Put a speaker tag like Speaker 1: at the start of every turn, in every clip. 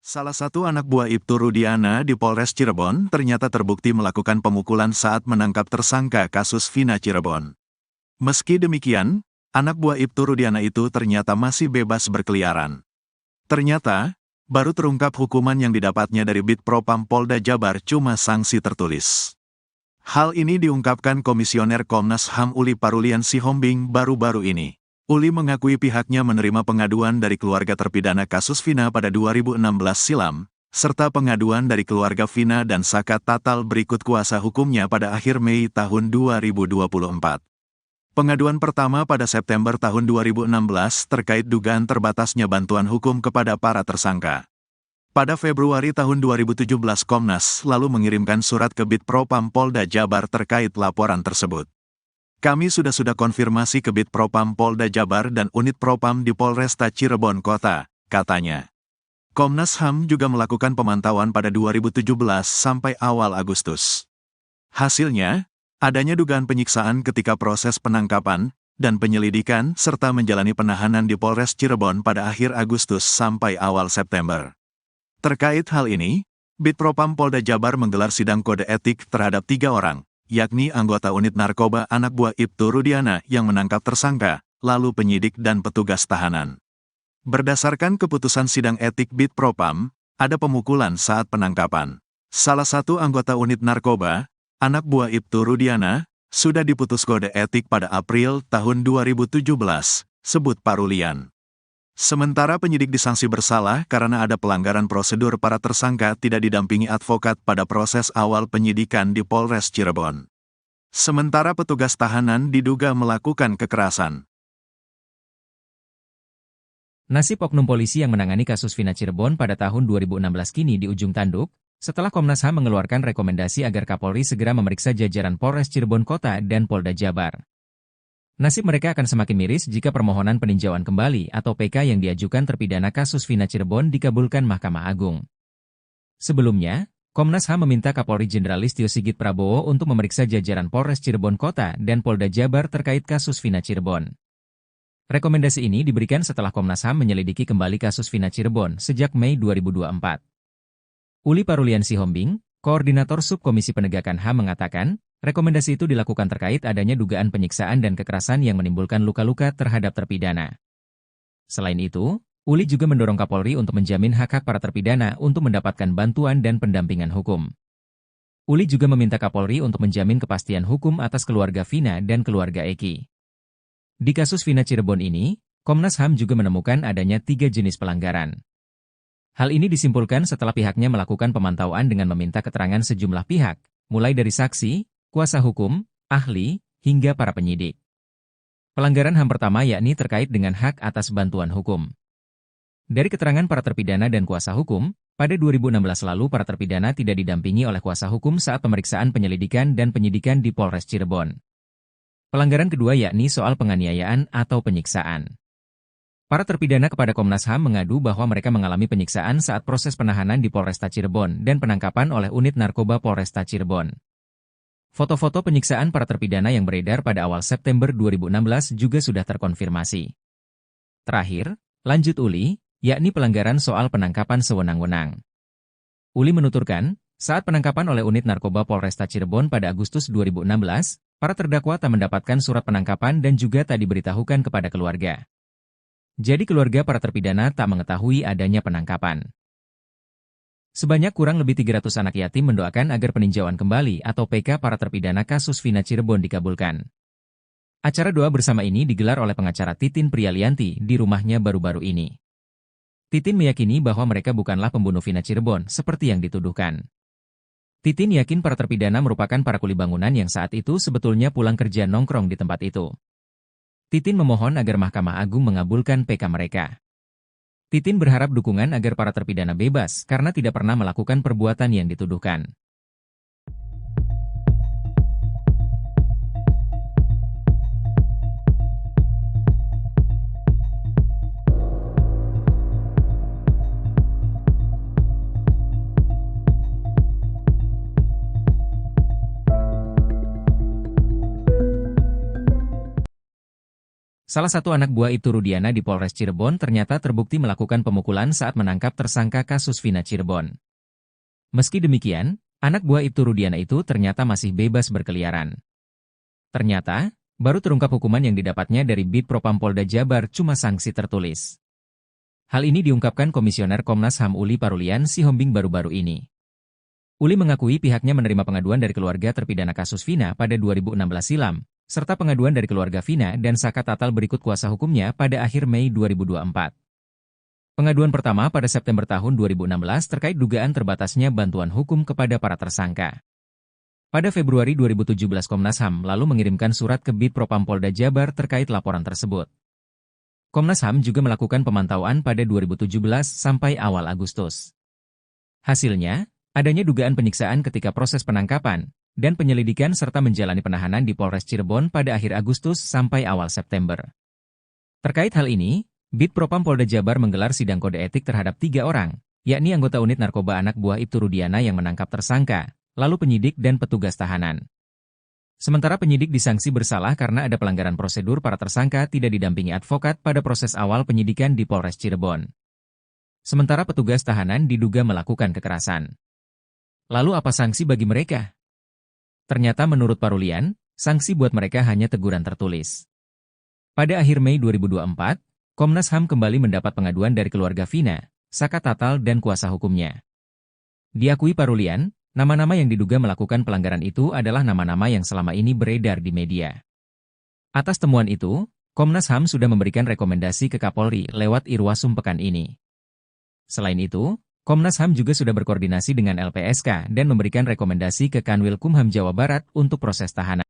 Speaker 1: Salah satu anak buah Ibtu Rudiana di Polres Cirebon ternyata terbukti melakukan pemukulan saat menangkap tersangka kasus Vina Cirebon. Meski demikian, anak buah Ibtu Rudiana itu ternyata masih bebas berkeliaran. Ternyata, baru terungkap hukuman yang didapatnya dari Bid Propam Polda Jabar cuma sanksi tertulis. Hal ini diungkapkan Komisioner Komnas HAM Uli Parulian Sihombing baru-baru ini. Uli mengakui pihaknya menerima pengaduan dari keluarga terpidana kasus Vina pada 2016 silam, serta pengaduan dari keluarga Vina dan Saka Tatal berikut kuasa hukumnya pada akhir Mei tahun 2024. Pengaduan pertama pada September tahun 2016 terkait dugaan terbatasnya bantuan hukum kepada para tersangka. Pada Februari tahun 2017 Komnas lalu mengirimkan surat ke Bid Propam Polda Jabar terkait laporan tersebut. Kami sudah konfirmasi ke Bid Propam Polda Jabar dan Unit Propam di Polresta Cirebon Kota, katanya. Komnas HAM juga melakukan pemantauan pada 2017 sampai awal Agustus. Hasilnya, adanya dugaan penyiksaan ketika proses penangkapan dan penyelidikan serta menjalani penahanan di Polres Cirebon pada akhir Agustus sampai awal September. Terkait hal ini, Bid Propam Polda Jabar menggelar sidang kode etik terhadap 3 orang, yakni anggota unit narkoba anak buah Ibtu Rudiana yang menangkap tersangka, lalu penyidik dan petugas tahanan. Berdasarkan keputusan sidang etik Bid Propam, ada pemukulan saat penangkapan. Salah satu anggota unit narkoba, anak buah Ibtu Rudiana, sudah diputus kode etik pada April tahun 2017, sebut Parulian. Sementara penyidik disanksi bersalah karena ada pelanggaran prosedur para tersangka tidak didampingi advokat pada proses awal penyidikan di Polres Cirebon. Sementara petugas tahanan diduga melakukan kekerasan.
Speaker 2: Nasib oknum polisi yang menangani kasus Vina Cirebon pada tahun 2016 kini di ujung tanduk, setelah Komnas HAM mengeluarkan rekomendasi agar Kapolri segera memeriksa jajaran Polres Cirebon Kota dan Polda Jabar. Nasib mereka akan semakin miris jika permohonan peninjauan kembali atau PK yang diajukan terpidana kasus Vina Cirebon dikabulkan Mahkamah Agung. Sebelumnya, Komnas HAM meminta Kapolri Jenderal Listio Sigit Prabowo untuk memeriksa jajaran Polres Cirebon Kota dan Polda Jabar terkait kasus Vina Cirebon. Rekomendasi ini diberikan setelah Komnas HAM menyelidiki kembali kasus Vina Cirebon sejak Mei 2024. Uli Parulian Sihombing, Koordinator Subkomisi Penegakan HAM mengatakan, rekomendasi itu dilakukan terkait adanya dugaan penyiksaan dan kekerasan yang menimbulkan luka-luka terhadap terpidana. Selain itu, Uli juga mendorong Kapolri untuk menjamin hak-hak para terpidana untuk mendapatkan bantuan dan pendampingan hukum. Uli juga meminta Kapolri untuk menjamin kepastian hukum atas keluarga Vina dan keluarga Eki. Di kasus Vina Cirebon ini, Komnas HAM juga menemukan adanya 3 jenis pelanggaran. Hal ini disimpulkan setelah pihaknya melakukan pemantauan dengan meminta keterangan sejumlah pihak, mulai dari saksi, kuasa hukum, ahli, hingga para penyidik. Pelanggaran HAM pertama yakni terkait dengan hak atas bantuan hukum. Dari keterangan para terpidana dan kuasa hukum, pada 2016 lalu para terpidana tidak didampingi oleh kuasa hukum saat pemeriksaan penyelidikan dan penyidikan di Polres Cirebon. Pelanggaran kedua yakni soal penganiayaan atau penyiksaan. Para terpidana kepada Komnas HAM mengadu bahwa mereka mengalami penyiksaan saat proses penahanan di Polresta Cirebon dan penangkapan oleh unit narkoba Polresta Cirebon. Foto-foto penyiksaan para terpidana yang beredar pada awal September 2016 juga sudah terkonfirmasi. Terakhir, lanjut Uli, yakni pelanggaran soal penangkapan sewenang-wenang. Uli menuturkan, saat penangkapan oleh unit narkoba Polresta Cirebon pada Agustus 2016, para terdakwa tak mendapatkan surat penangkapan dan juga tak diberitahukan kepada keluarga. Jadi keluarga para terpidana tak mengetahui adanya penangkapan. Sebanyak kurang lebih 300 anak yatim mendoakan agar peninjauan kembali atau PK para terpidana kasus Vina Cirebon dikabulkan. Acara doa bersama ini digelar oleh pengacara Titin Prialianti di rumahnya baru-baru ini. Titin meyakini bahwa mereka bukanlah pembunuh Vina Cirebon seperti yang dituduhkan. Titin yakin para terpidana merupakan para kuli bangunan yang saat itu sebetulnya pulang kerja nongkrong di tempat itu. Titin memohon agar Mahkamah Agung mengabulkan PK mereka. Titin berharap dukungan agar para terpidana bebas karena tidak pernah melakukan perbuatan yang dituduhkan. Salah satu anak buah Ibtu Rudiana di Polres Cirebon ternyata terbukti melakukan pemukulan saat menangkap tersangka kasus Vina Cirebon. Meski demikian, anak buah Ibtu Rudiana itu ternyata masih bebas berkeliaran. Ternyata, baru terungkap hukuman yang didapatnya dari Bid Propam Polda Jabar cuma sanksi tertulis. Hal ini diungkapkan Komisioner Komnas HAM Uli Parulian Sihombing baru-baru ini. Uli mengakui pihaknya menerima pengaduan dari keluarga terpidana kasus Vina pada 2016 silam, serta pengaduan dari keluarga Vina dan Saka Tatal berikut kuasa hukumnya pada akhir Mei 2024. Pengaduan pertama pada September tahun 2016 terkait dugaan terbatasnya bantuan hukum kepada para tersangka. Pada Februari 2017 Komnas HAM lalu mengirimkan surat ke Bid Propam Polda Jabar terkait laporan tersebut. Komnas HAM juga melakukan pemantauan pada 2017 sampai awal Agustus. Hasilnya, adanya dugaan penyiksaan ketika proses penangkapan dan penyelidikan serta menjalani penahanan di Polres Cirebon pada akhir Agustus sampai awal September. Terkait hal ini, Bid Propam Polda Jabar menggelar sidang kode etik terhadap 3 orang, yakni anggota unit narkoba anak buah Ibtu Rudiana yang menangkap tersangka, lalu penyidik dan petugas tahanan. Sementara penyidik disangsi bersalah karena ada pelanggaran prosedur para tersangka tidak didampingi advokat pada proses awal penyidikan di Polres Cirebon. Sementara petugas tahanan diduga melakukan kekerasan. Lalu apa sanksi bagi mereka? Ternyata menurut Parulian, sanksi buat mereka hanya teguran tertulis. Pada akhir Mei 2024, Komnas HAM kembali mendapat pengaduan dari keluarga Vina, Saka Tatal dan kuasa hukumnya. Diakui Parulian, nama-nama yang diduga melakukan pelanggaran itu adalah nama-nama yang selama ini beredar di media. Atas temuan itu, Komnas HAM sudah memberikan rekomendasi ke Kapolri lewat Irwasum pekan ini. Selain itu, Komnas HAM juga sudah berkoordinasi dengan LPSK dan memberikan rekomendasi ke Kanwil Kumham Jawa Barat untuk proses tahanan.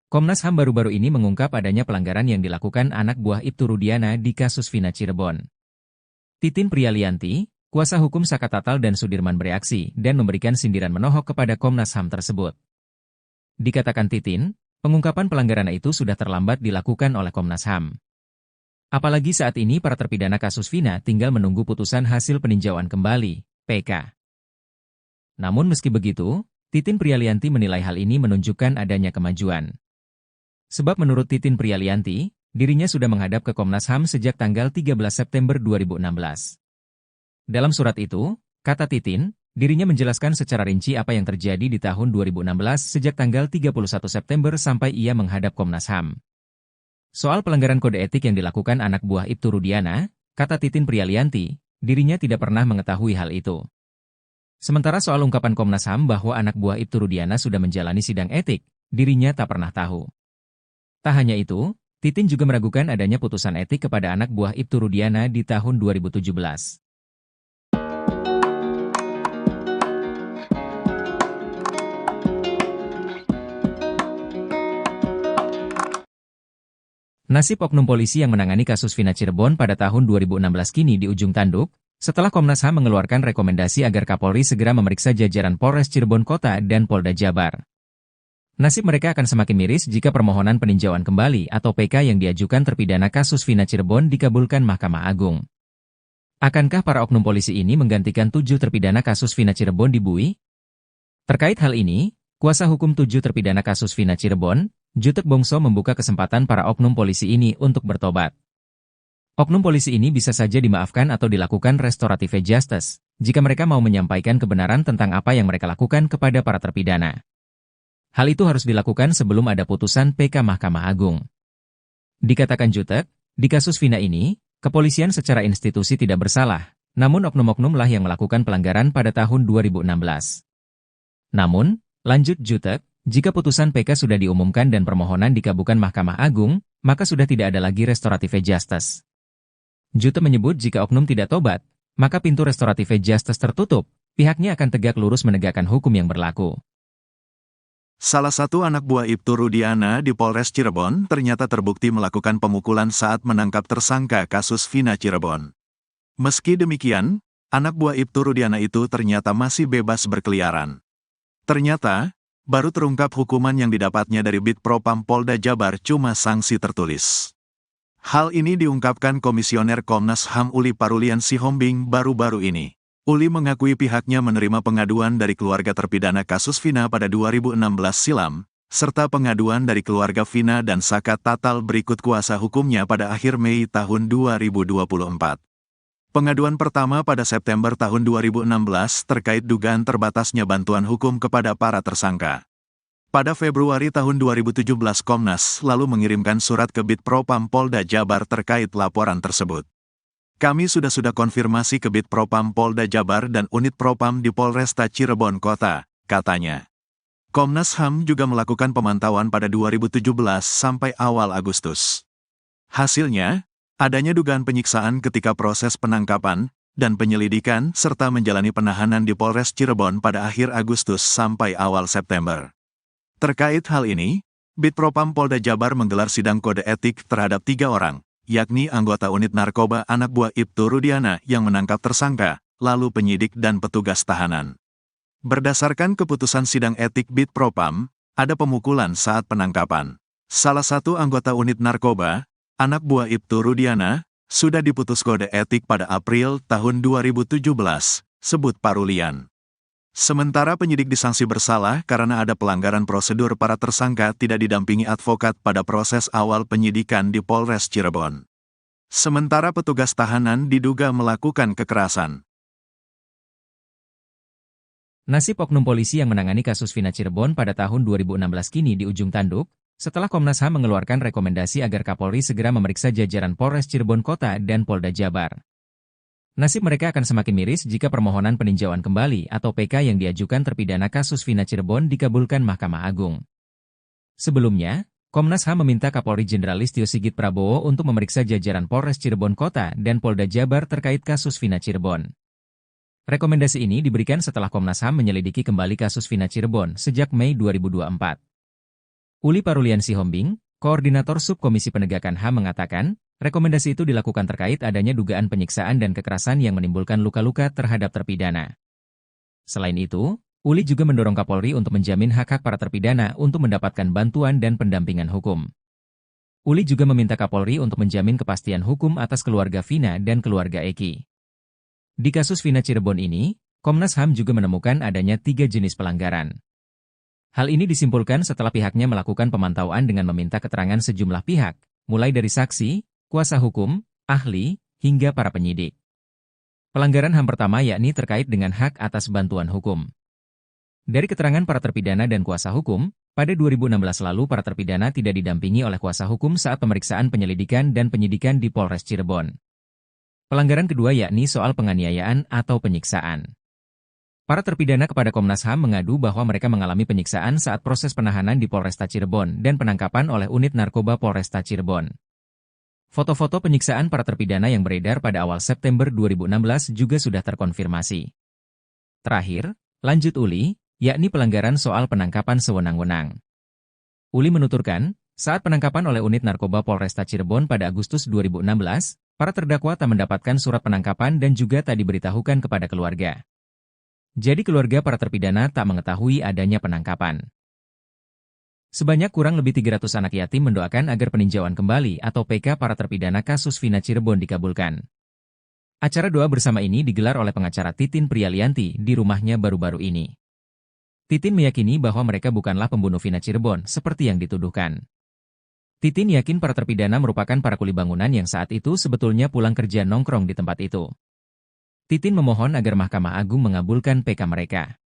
Speaker 2: Komnas HAM baru-baru ini mengungkap adanya pelanggaran yang dilakukan anak buah Ibtu Rudiana di kasus Vina Cirebon. Titin Prialianti, kuasa hukum Saka Tatal dan Sudirman bereaksi dan memberikan sindiran menohok kepada Komnas HAM tersebut. Dikatakan Titin, pengungkapan pelanggaran itu sudah terlambat dilakukan oleh Komnas HAM. Apalagi saat ini para terpidana kasus Vina tinggal menunggu putusan hasil peninjauan kembali, PK. Namun meski begitu, Titin Prialianti menilai hal ini menunjukkan adanya kemajuan. Sebab menurut Titin Prialianti, dirinya sudah menghadap ke Komnas HAM sejak tanggal 13 September 2016. Dalam surat itu, kata Titin, dirinya menjelaskan secara rinci apa yang terjadi di tahun 2016 sejak tanggal 31 September sampai ia menghadap Komnas HAM. Soal pelanggaran kode etik yang dilakukan anak buah Ibtu Rudiana, kata Titin Prialianti, dirinya tidak pernah mengetahui hal itu. Sementara soal ungkapan Komnas HAM bahwa anak buah Ibtu Rudiana sudah menjalani sidang etik, dirinya tak pernah tahu. Tak hanya itu, Titin juga meragukan adanya putusan etik kepada anak buah Ibtu Rudiana di tahun 2017. Nasib oknum polisi yang menangani kasus Vina Cirebon pada tahun 2016 kini di ujung tanduk, setelah Komnas HAM mengeluarkan rekomendasi agar Kapolri segera memeriksa jajaran Polres Cirebon Kota dan Polda Jabar. Nasib mereka akan semakin miris jika permohonan peninjauan kembali atau PK yang diajukan terpidana kasus Vina Cirebon dikabulkan Mahkamah Agung. Akankah para oknum polisi ini menggantikan 7 terpidana kasus Vina Cirebon di Bui? Terkait hal ini, kuasa hukum 7 terpidana kasus Vina Cirebon, Jutek Bongso membuka kesempatan para oknum polisi ini untuk bertobat. Oknum polisi ini bisa saja dimaafkan atau dilakukan restoratif justice, jika mereka mau menyampaikan kebenaran tentang apa yang mereka lakukan kepada para terpidana. Hal itu harus dilakukan sebelum ada putusan PK Mahkamah Agung. Dikatakan Jutek, di kasus Vina ini, kepolisian secara institusi tidak bersalah, namun oknum-oknumlah yang melakukan pelanggaran pada tahun 2016. Namun, lanjut Jutek, jika putusan PK sudah diumumkan dan permohonan dikabulkan Mahkamah Agung, maka sudah tidak ada lagi restoratif justice. Jutek menyebut jika oknum tidak tobat, maka pintu restoratif justice tertutup, pihaknya akan tegak lurus menegakkan hukum yang berlaku.
Speaker 1: Salah satu anak buah Ibtu Rudiana di Polres Cirebon ternyata terbukti melakukan pemukulan saat menangkap tersangka kasus Vina Cirebon. Meski demikian, anak buah Ibtu Rudiana itu ternyata masih bebas berkeliaran. Ternyata, baru terungkap hukuman yang didapatnya dari Bid Propam Polda Jabar cuma sanksi tertulis. Hal ini diungkapkan Komisioner Komnas HAM Uli Parulian Sihombing baru-baru ini. Uli mengakui pihaknya menerima pengaduan dari keluarga terpidana kasus Vina pada 2016 silam, serta pengaduan dari keluarga Vina dan Saka Tatal berikut kuasa hukumnya pada akhir Mei tahun 2024. Pengaduan pertama pada September tahun 2016 terkait dugaan terbatasnya bantuan hukum kepada para tersangka. Pada Februari tahun 2017 Komnas lalu mengirimkan surat ke Bid Propam Polda Jabar terkait laporan tersebut. Kami sudah konfirmasi ke Bid Propam Polda Jabar dan Unit Propam di Polresta Cirebon Kota, katanya. Komnas HAM juga melakukan pemantauan pada 2017 sampai awal Agustus. Hasilnya, adanya dugaan penyiksaan ketika proses penangkapan dan penyelidikan serta menjalani penahanan di Polres Cirebon pada akhir Agustus sampai awal September. Terkait hal ini, Bid Propam Polda Jabar menggelar sidang kode etik terhadap 3 orang, yakni anggota unit narkoba anak buah Ibtu Rudiana yang menangkap tersangka, lalu penyidik dan petugas tahanan. Berdasarkan keputusan sidang etik Bid Propam, ada pemukulan saat penangkapan. Salah satu anggota unit narkoba, anak buah Ibtu Rudiana, sudah diputus kode etik pada April tahun 2017, sebut Parulian. Sementara penyidik disanksi bersalah karena ada pelanggaran prosedur para tersangka tidak didampingi advokat pada proses awal penyidikan di Polres Cirebon. Sementara petugas tahanan diduga melakukan kekerasan.
Speaker 2: Nasib oknum polisi yang menangani kasus Vina Cirebon pada tahun 2016 kini di ujung tanduk, setelah Komnas HAM mengeluarkan rekomendasi agar Kapolri segera memeriksa jajaran Polres Cirebon Kota dan Polda Jabar. Nasib mereka akan semakin miris jika permohonan peninjauan kembali atau PK yang diajukan terpidana kasus Vina Cirebon dikabulkan Mahkamah Agung. Sebelumnya, Komnas HAM meminta Kapolri Jenderal Listio Sigit Prabowo untuk memeriksa jajaran Polres Cirebon Kota dan Polda Jabar terkait kasus Vina Cirebon. Rekomendasi ini diberikan setelah Komnas HAM menyelidiki kembali kasus Vina Cirebon sejak Mei 2024. Uli Parulian Sihombing, Koordinator Subkomisi Penegakan HAM mengatakan, rekomendasi itu dilakukan terkait adanya dugaan penyiksaan dan kekerasan yang menimbulkan luka-luka terhadap terpidana. Selain itu, Uli juga mendorong Kapolri untuk menjamin hak-hak para terpidana untuk mendapatkan bantuan dan pendampingan hukum. Uli juga meminta Kapolri untuk menjamin kepastian hukum atas keluarga Vina dan keluarga Eki. Di kasus Vina Cirebon ini, Komnas HAM juga menemukan adanya 3 jenis pelanggaran. Hal ini disimpulkan setelah pihaknya melakukan pemantauan dengan meminta keterangan sejumlah pihak, mulai dari saksi, kuasa hukum, ahli, hingga para penyidik. Pelanggaran HAM pertama yakni terkait dengan hak atas bantuan hukum. Dari keterangan para terpidana dan kuasa hukum, pada 2016 lalu para terpidana tidak didampingi oleh kuasa hukum saat pemeriksaan penyelidikan dan penyidikan di Polres Cirebon. Pelanggaran kedua yakni soal penganiayaan atau penyiksaan. Para terpidana kepada Komnas HAM mengadu bahwa mereka mengalami penyiksaan saat proses penahanan di Polresta Cirebon dan penangkapan oleh unit narkoba Polresta Cirebon. Foto-foto penyiksaan para terpidana yang beredar pada awal September 2016 juga sudah terkonfirmasi. Terakhir, lanjut Uli, yakni pelanggaran soal penangkapan sewenang-wenang. Uli menuturkan, saat penangkapan oleh unit narkoba Polresta Cirebon pada Agustus 2016, para terdakwa tak mendapatkan surat penangkapan dan juga tak diberitahukan kepada keluarga. Jadi keluarga para terpidana tak mengetahui adanya penangkapan. Sebanyak kurang lebih 300 anak yatim mendoakan agar peninjauan kembali atau PK para terpidana kasus Vina Cirebon dikabulkan. Acara doa bersama ini digelar oleh pengacara Titin Prialianti di rumahnya baru-baru ini. Titin meyakini bahwa mereka bukanlah pembunuh Vina Cirebon seperti yang dituduhkan. Titin yakin para terpidana merupakan para kuli bangunan yang saat itu sebetulnya pulang kerja nongkrong di tempat itu. Titin memohon agar Mahkamah Agung mengabulkan PK mereka.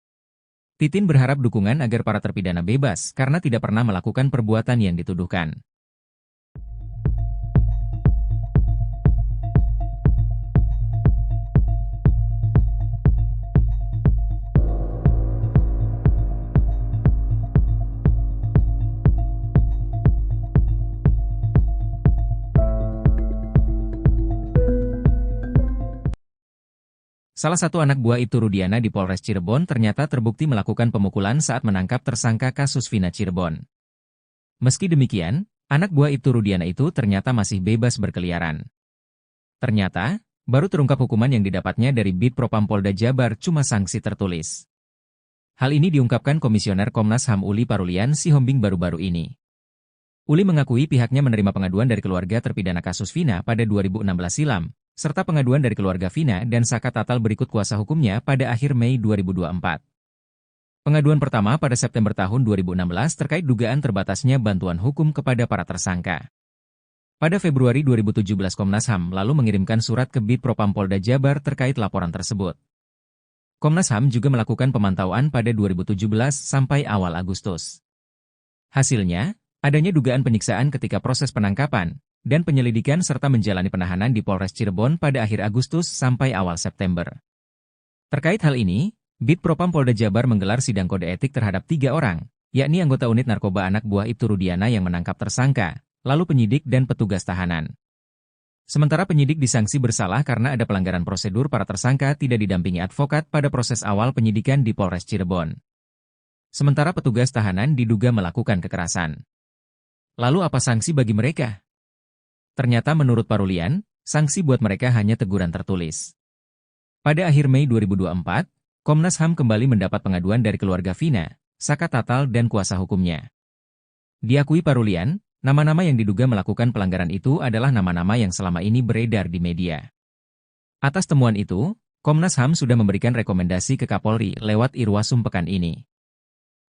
Speaker 2: Titin berharap dukungan agar para terpidana bebas karena tidak pernah melakukan perbuatan yang dituduhkan. Salah satu anak buah Ibtu Rudiana di Polres Cirebon ternyata terbukti melakukan pemukulan saat menangkap tersangka kasus Vina Cirebon. Meski demikian, anak buah Ibtu Rudiana itu ternyata masih bebas berkeliaran. Ternyata, baru terungkap hukuman yang didapatnya dari Bid Propam Polda Jabar cuma sanksi tertulis. Hal ini diungkapkan Komisioner Komnas HAM Uli Parulian Sihombing baru-baru ini. Uli mengakui pihaknya menerima pengaduan dari keluarga terpidana kasus Vina pada 2016 silam, serta pengaduan dari keluarga Vina dan Saka Tatal berikut kuasa hukumnya pada akhir Mei 2024. Pengaduan pertama pada September tahun 2016 terkait dugaan terbatasnya bantuan hukum kepada para tersangka. Pada Februari 2017 Komnas HAM lalu mengirimkan surat ke Bid Propam Polda Jabar terkait laporan tersebut. Komnas HAM juga melakukan pemantauan pada 2017 sampai awal Agustus. Hasilnya, adanya dugaan penyiksaan ketika proses penangkapan dan penyelidikan serta menjalani penahanan di Polres Cirebon pada akhir Agustus sampai awal September. Terkait hal ini, Bid Propam Polda Jabar menggelar sidang kode etik terhadap 3 orang, yakni anggota unit narkoba anak buah Ibtu Rudiana yang menangkap tersangka, lalu penyidik dan petugas tahanan. Sementara penyidik disangsi bersalah karena ada pelanggaran prosedur para tersangka tidak didampingi advokat pada proses awal penyidikan di Polres Cirebon. Sementara petugas tahanan diduga melakukan kekerasan. Lalu apa sanksi bagi mereka? Ternyata menurut Parulian, sanksi buat mereka hanya teguran tertulis. Pada akhir Mei 2024, Komnas HAM kembali mendapat pengaduan dari keluarga Vina, Saka Tatal dan kuasa hukumnya. Diakui Parulian, nama-nama yang diduga melakukan pelanggaran itu adalah nama-nama yang selama ini beredar di media. Atas temuan itu, Komnas HAM sudah memberikan rekomendasi ke Kapolri lewat Irwasum pekan ini.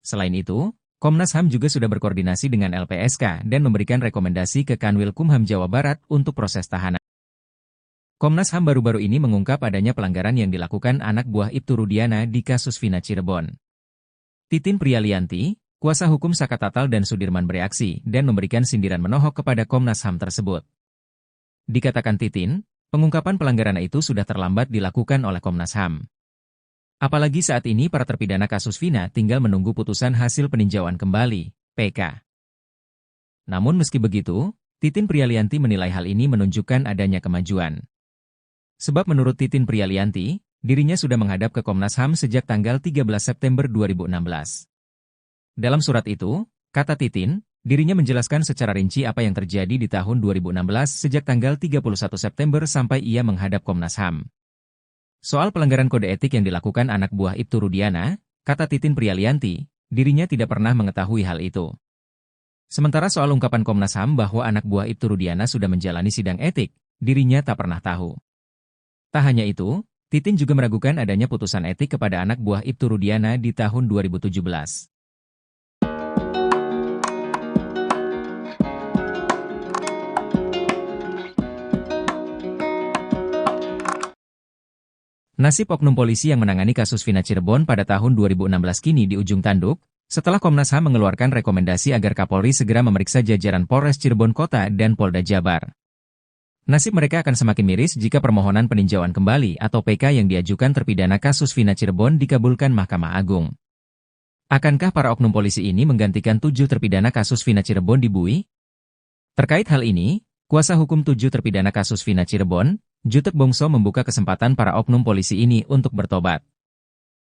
Speaker 2: Selain itu, Komnas HAM juga sudah berkoordinasi dengan LPSK dan memberikan rekomendasi ke Kanwil Kumham Jawa Barat untuk proses tahanan. Komnas HAM baru-baru ini mengungkap adanya pelanggaran yang dilakukan anak buah Ibtu Rudiana di kasus Vina Cirebon. Titin Prialianti, kuasa hukum Saka Tatal dan Sudirman bereaksi dan memberikan sindiran menohok kepada Komnas HAM tersebut. Dikatakan Titin, pengungkapan pelanggaran itu sudah terlambat dilakukan oleh Komnas HAM. Apalagi saat ini para terpidana kasus Vina tinggal menunggu putusan hasil peninjauan kembali, PK. Namun meski begitu, Titin Prialianti menilai hal ini menunjukkan adanya kemajuan. Sebab menurut Titin Prialianti, dirinya sudah menghadap ke Komnas HAM sejak tanggal 13 September 2016. Dalam surat itu, kata Titin, dirinya menjelaskan secara rinci apa yang terjadi di tahun 2016 sejak tanggal 31 September sampai ia menghadap Komnas HAM. Soal pelanggaran kode etik yang dilakukan anak buah Ibtu Rudiana, kata Titin Prialianti, dirinya tidak pernah mengetahui hal itu. Sementara soal ungkapan Komnas HAM bahwa anak buah Ibtu Rudiana sudah menjalani sidang etik, dirinya tak pernah tahu. Tak hanya itu, Titin juga meragukan adanya putusan etik kepada anak buah Ibtu Rudiana di tahun 2017. Nasib oknum polisi yang menangani kasus Vina Cirebon pada tahun 2016 kini di ujung tanduk, setelah Komnas HAM mengeluarkan rekomendasi agar Kapolri segera memeriksa jajaran Polres Cirebon Kota dan Polda Jabar. Nasib mereka akan semakin miris jika permohonan peninjauan kembali atau PK yang diajukan terpidana kasus Vina Cirebon dikabulkan Mahkamah Agung. Akankah para oknum polisi ini menggantikan 7 terpidana kasus Vina Cirebon di Bui? Terkait hal ini, kuasa hukum 7 terpidana kasus Vina Cirebon, Jutek Bongso membuka kesempatan para oknum polisi ini untuk bertobat.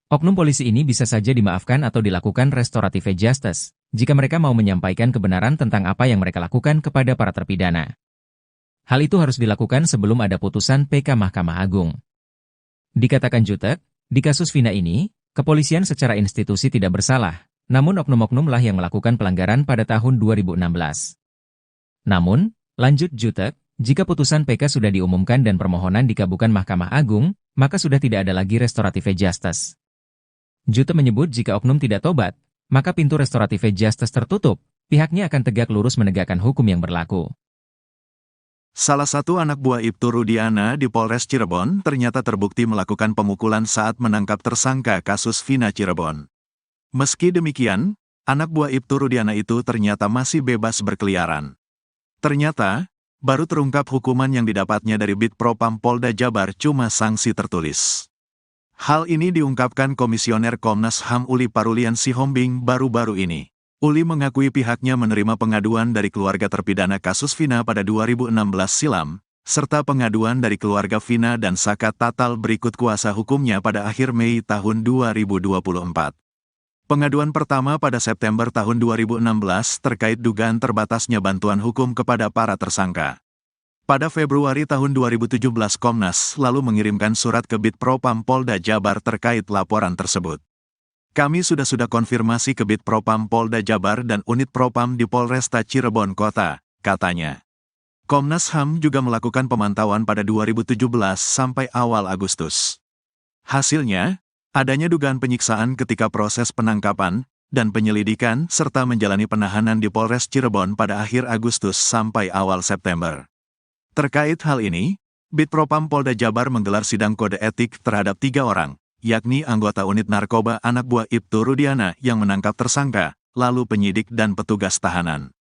Speaker 2: Oknum polisi ini bisa saja dimaafkan atau dilakukan restoratif justice, jika mereka mau menyampaikan kebenaran tentang apa yang mereka lakukan kepada para terpidana. Hal itu harus dilakukan sebelum ada putusan PK Mahkamah Agung. Dikatakan Jutek, di kasus Vina ini, kepolisian secara institusi tidak bersalah, namun oknum-oknum lah yang melakukan pelanggaran pada tahun 2016. Namun, lanjut Jutek, jika putusan PK sudah diumumkan dan permohonan dikabulkan Mahkamah Agung, maka sudah tidak ada lagi restoratif justice. Jutek menyebut jika oknum tidak tobat, maka pintu restoratif justice tertutup, pihaknya akan tegak lurus menegakkan hukum yang berlaku.
Speaker 1: Salah satu anak buah Ibtu Rudiana di Polres Cirebon ternyata terbukti melakukan pemukulan saat menangkap tersangka kasus Vina Cirebon. Meski demikian, anak buah Ibtu Rudiana itu ternyata masih bebas berkeliaran. Ternyata, baru terungkap hukuman yang didapatnya dari Bid Propam Polda Jabar cuma sanksi tertulis. Hal ini diungkapkan Komisioner Komnas HAM Uli Parulian Sihombing baru-baru ini. Uli mengakui pihaknya menerima pengaduan dari keluarga terpidana kasus Vina pada 2016 silam, serta pengaduan dari keluarga Vina dan Saka Tatal berikut kuasa hukumnya pada akhir Mei tahun 2024. Pengaduan pertama pada September tahun 2016 terkait dugaan terbatasnya bantuan hukum kepada para tersangka. Pada Februari tahun 2017 Komnas lalu mengirimkan surat ke Bid Propam Polda Jabar terkait laporan tersebut. Kami sudah konfirmasi ke Bid Propam Polda Jabar dan Unit Propam di Polresta Cirebon Kota, katanya. Komnas HAM juga melakukan pemantauan pada 2017 sampai awal Agustus. Hasilnya, adanya dugaan penyiksaan ketika proses penangkapan dan penyelidikan serta menjalani penahanan di Polres Cirebon pada akhir Agustus sampai awal September. Terkait hal ini, Bid Propam Polda Jabar menggelar sidang kode etik terhadap 3 orang, yakni anggota unit narkoba anak buah Ibtu Rudiana yang menangkap tersangka, lalu penyidik dan petugas tahanan.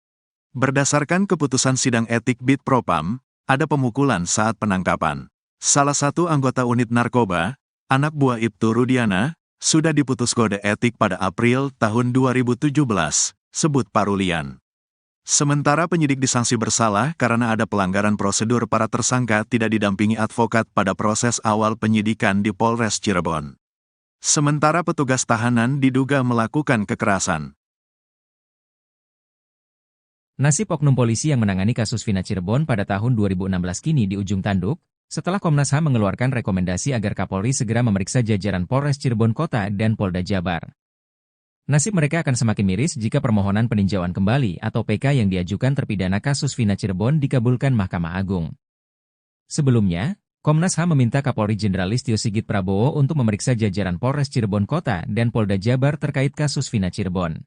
Speaker 1: Berdasarkan keputusan sidang etik Bid Propam, ada pemukulan saat penangkapan. Salah satu anggota unit narkoba, anak buah Ibtu Rudiana, sudah diputus kode etik pada April tahun 2017, sebut Parulian. Sementara penyidik disanksi bersalah karena ada pelanggaran prosedur para tersangka tidak didampingi advokat pada proses awal penyidikan di Polres Cirebon. Sementara petugas tahanan diduga melakukan kekerasan.
Speaker 2: Nasib oknum polisi yang menangani kasus Vina Cirebon pada tahun 2016 kini di ujung tanduk, setelah Komnas HAM mengeluarkan rekomendasi agar Kapolri segera memeriksa jajaran Polres Cirebon Kota dan Polda Jabar. Nasib mereka akan semakin miris jika permohonan peninjauan kembali atau PK yang diajukan terpidana kasus Vina Cirebon dikabulkan Mahkamah Agung. Sebelumnya, Komnas HAM meminta Kapolri Jenderal Listio Sigit Prabowo untuk memeriksa jajaran Polres Cirebon Kota dan Polda Jabar terkait kasus Vina Cirebon.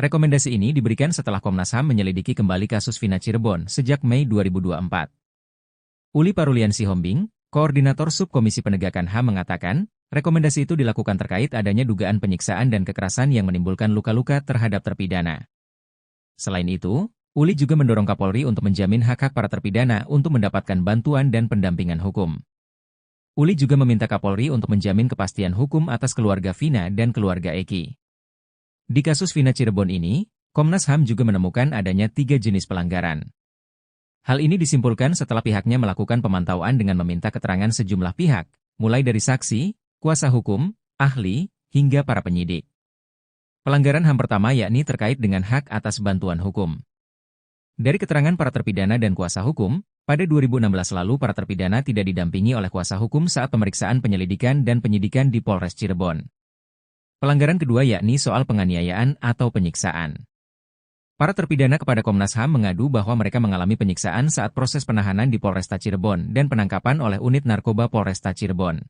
Speaker 2: Rekomendasi ini diberikan setelah Komnas HAM menyelidiki kembali kasus Vina Cirebon sejak Mei 2024. Uli Parulian Sihombing, Koordinator Subkomisi Penegakan HAM mengatakan, rekomendasi itu dilakukan terkait adanya dugaan penyiksaan dan kekerasan yang menimbulkan luka-luka terhadap terpidana. Selain itu, Uli juga mendorong Kapolri untuk menjamin hak-hak para terpidana untuk mendapatkan bantuan dan pendampingan hukum. Uli juga meminta Kapolri untuk menjamin kepastian hukum atas keluarga Vina dan keluarga Eki. Di kasus Vina Cirebon ini, Komnas HAM juga menemukan adanya 3 jenis pelanggaran. Hal ini disimpulkan setelah pihaknya melakukan pemantauan dengan meminta keterangan sejumlah pihak, mulai dari saksi, kuasa hukum, ahli, hingga para penyidik. Pelanggaran HAM pertama yakni terkait dengan hak atas bantuan hukum. Dari keterangan para terpidana dan kuasa hukum, pada 2016 lalu para terpidana tidak didampingi oleh kuasa hukum saat pemeriksaan penyelidikan dan penyidikan di Polres Cirebon. Pelanggaran kedua yakni soal penganiayaan atau penyiksaan. Para terpidana kepada Komnas HAM mengadu bahwa mereka mengalami penyiksaan saat proses penahanan di Polresta Cirebon dan penangkapan oleh unit narkoba Polresta Cirebon.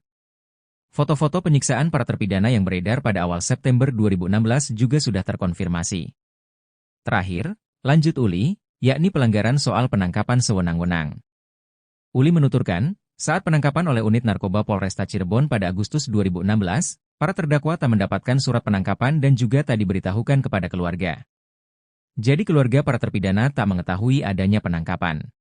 Speaker 2: Foto-foto penyiksaan para terpidana yang beredar pada awal September 2016 juga sudah terkonfirmasi. Terakhir, lanjut Uli, yakni pelanggaran soal penangkapan sewenang-wenang. Uli menuturkan, saat penangkapan oleh unit narkoba Polresta Cirebon pada Agustus 2016, para terdakwa tak mendapatkan surat penangkapan dan juga tak diberitahukan kepada keluarga. Jadi keluarga para terpidana tak mengetahui adanya penangkapan.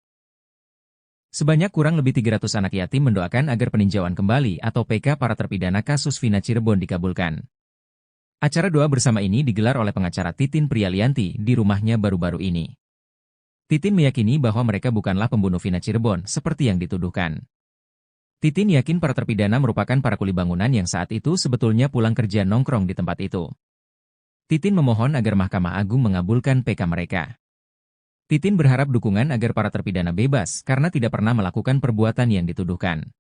Speaker 2: Sebanyak kurang lebih 300 anak yatim mendoakan agar peninjauan kembali atau PK para terpidana kasus Vina Cirebon dikabulkan. Acara doa bersama ini digelar oleh pengacara Titin Prialianti di rumahnya baru-baru ini. Titin meyakini bahwa mereka bukanlah pembunuh Vina Cirebon seperti yang dituduhkan. Titin yakin para terpidana merupakan para kuli bangunan yang saat itu sebetulnya pulang kerja nongkrong di tempat itu. Titin memohon agar Mahkamah Agung mengabulkan PK mereka. Titin berharap dukungan agar para terpidana bebas karena tidak pernah melakukan perbuatan yang dituduhkan.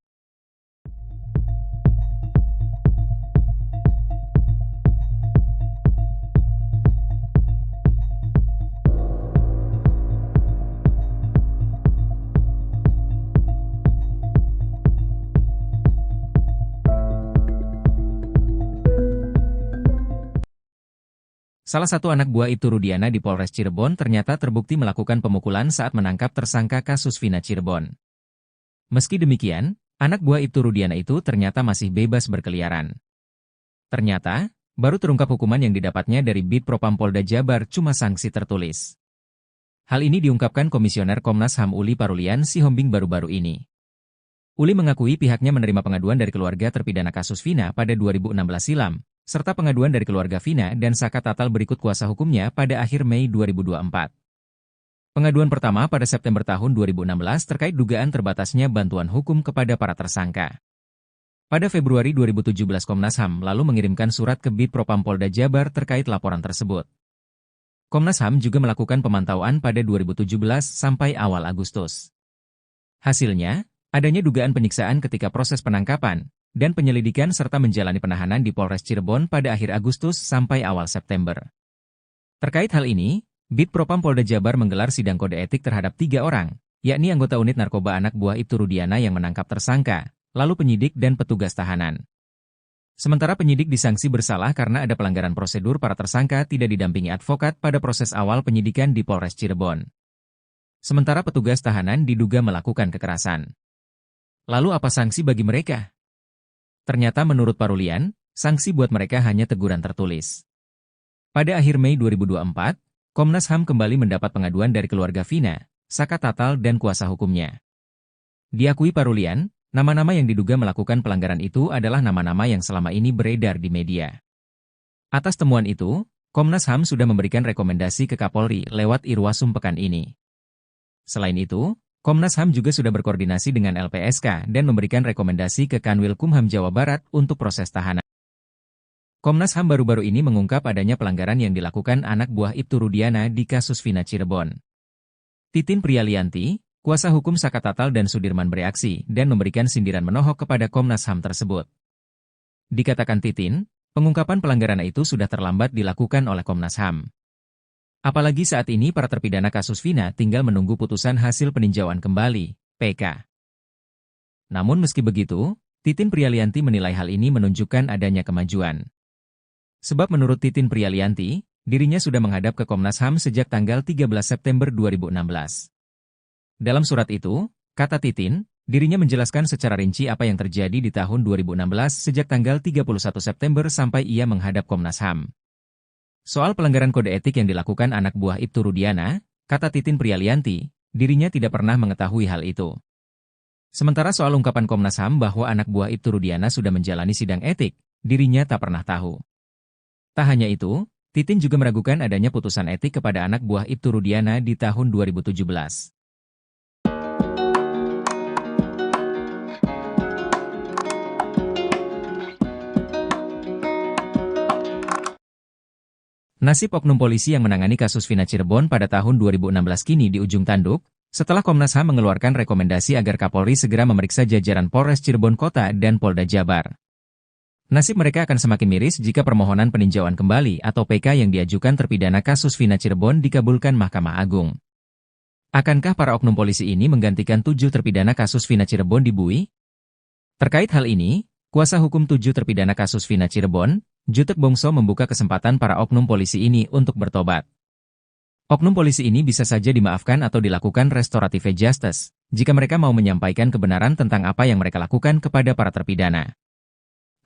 Speaker 2: Salah satu anak buah Ibtu Rudiana di Polres Cirebon ternyata terbukti melakukan pemukulan saat menangkap tersangka kasus Vina Cirebon. Meski demikian, anak buah Ibtu Rudiana itu ternyata masih bebas berkeliaran. Ternyata, baru terungkap hukuman yang didapatnya dari Bid Propam Polda Jabar cuma sanksi tertulis. Hal ini diungkapkan Komisioner Komnas HAM Uli Parulian Sihombing baru-baru ini. Uli mengakui pihaknya menerima pengaduan dari keluarga terpidana kasus Vina pada 2016 silam, serta pengaduan dari keluarga Vina dan Saka Tatal berikut kuasa hukumnya pada akhir Mei 2024. Pengaduan pertama pada September tahun 2016 terkait dugaan terbatasnya bantuan hukum kepada para tersangka. Pada Februari 2017 Komnas HAM lalu mengirimkan surat ke Bid Propam Polda Jabar terkait laporan tersebut. Komnas HAM juga melakukan pemantauan pada 2017 sampai awal Agustus. Hasilnya, adanya dugaan penyiksaan ketika proses penangkapan dan penyelidikan serta menjalani penahanan di Polres Cirebon pada akhir Agustus sampai awal September. Terkait hal ini, Bid Propam Polda Jabar menggelar sidang kode etik terhadap 3 orang, yakni anggota unit narkoba anak buah Ibtu Rudiana yang menangkap tersangka, lalu penyidik dan petugas tahanan. Sementara penyidik disanksi bersalah karena ada pelanggaran prosedur para tersangka tidak didampingi advokat pada proses awal penyidikan di Polres Cirebon. Sementara petugas tahanan diduga melakukan kekerasan. Lalu apa sanksi bagi mereka? Ternyata menurut Parulian, sanksi buat mereka hanya teguran tertulis. Pada akhir Mei 2024, Komnas HAM kembali mendapat pengaduan dari keluarga Vina, Saka Tatal dan kuasa hukumnya. Diakui Parulian, nama-nama yang diduga melakukan pelanggaran itu adalah nama-nama yang selama ini beredar di media. Atas temuan itu, Komnas HAM sudah memberikan rekomendasi ke Kapolri lewat Irwasum pekan ini. Selain itu, Komnas HAM juga sudah berkoordinasi dengan LPSK dan memberikan rekomendasi ke Kanwil Kumham Jawa Barat untuk proses tahanan. Komnas HAM baru-baru ini mengungkap adanya pelanggaran yang dilakukan anak buah Ibtu Rudiana di kasus Vina Cirebon. Titin Prialianti, kuasa hukum Saka Tatal dan Sudirman bereaksi dan memberikan sindiran menohok kepada Komnas HAM tersebut. Dikatakan Titin, pengungkapan pelanggaran itu sudah terlambat dilakukan oleh Komnas HAM. Apalagi saat ini para terpidana kasus Vina tinggal menunggu putusan hasil peninjauan kembali, PK. Namun meski begitu, Titin Prialianti menilai hal ini menunjukkan adanya kemajuan. Sebab menurut Titin Prialianti, dirinya sudah menghadap ke Komnas HAM sejak tanggal 13 September 2016. Dalam surat itu, kata Titin, dirinya menjelaskan secara rinci apa yang terjadi di tahun 2016 sejak tanggal 31 September sampai ia menghadap Komnas HAM. Soal pelanggaran kode etik yang dilakukan anak buah Ibtu Rudiana, kata Titin Prialianti, dirinya tidak pernah mengetahui hal itu. Sementara soal ungkapan Komnas HAM bahwa anak buah Ibtu Rudiana sudah menjalani sidang etik, dirinya tak pernah tahu. Tak hanya itu, Titin juga meragukan adanya putusan etik kepada anak buah Ibtu Rudiana di tahun 2017. Nasib oknum polisi yang menangani kasus Vina Cirebon pada tahun 2016 kini di ujung tanduk, setelah Komnas HAM mengeluarkan rekomendasi agar Kapolri segera memeriksa jajaran Polres Cirebon Kota dan Polda Jabar. Nasib mereka akan semakin miris jika permohonan peninjauan kembali atau PK yang diajukan terpidana kasus Vina Cirebon dikabulkan Mahkamah Agung. Akankah para oknum polisi ini menggantikan 7 terpidana kasus Vina Cirebon di Bui? Terkait hal ini, kuasa hukum 7 terpidana kasus Vina Cirebon, Jutek Bongso membuka kesempatan para oknum polisi ini untuk bertobat. Oknum polisi ini bisa saja dimaafkan atau dilakukan restorative justice, jika mereka mau menyampaikan kebenaran tentang apa yang mereka lakukan kepada para terpidana.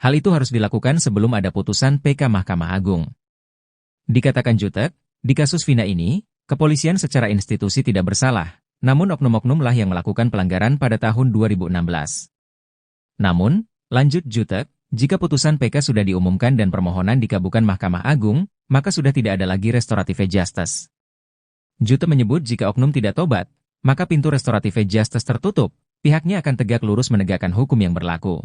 Speaker 2: Hal itu harus dilakukan sebelum ada putusan PK Mahkamah Agung. Dikatakan Jutek, di kasus Vina ini, kepolisian secara institusi tidak bersalah, namun oknum-oknumlah yang melakukan pelanggaran pada tahun 2016. Namun, lanjut Jutek, jika putusan PK sudah diumumkan dan permohonan dikabulkan Mahkamah Agung, maka sudah tidak ada lagi restorative justice. Jutek menyebut jika oknum tidak tobat, maka pintu restorative justice tertutup, pihaknya akan tegak lurus menegakkan hukum yang berlaku.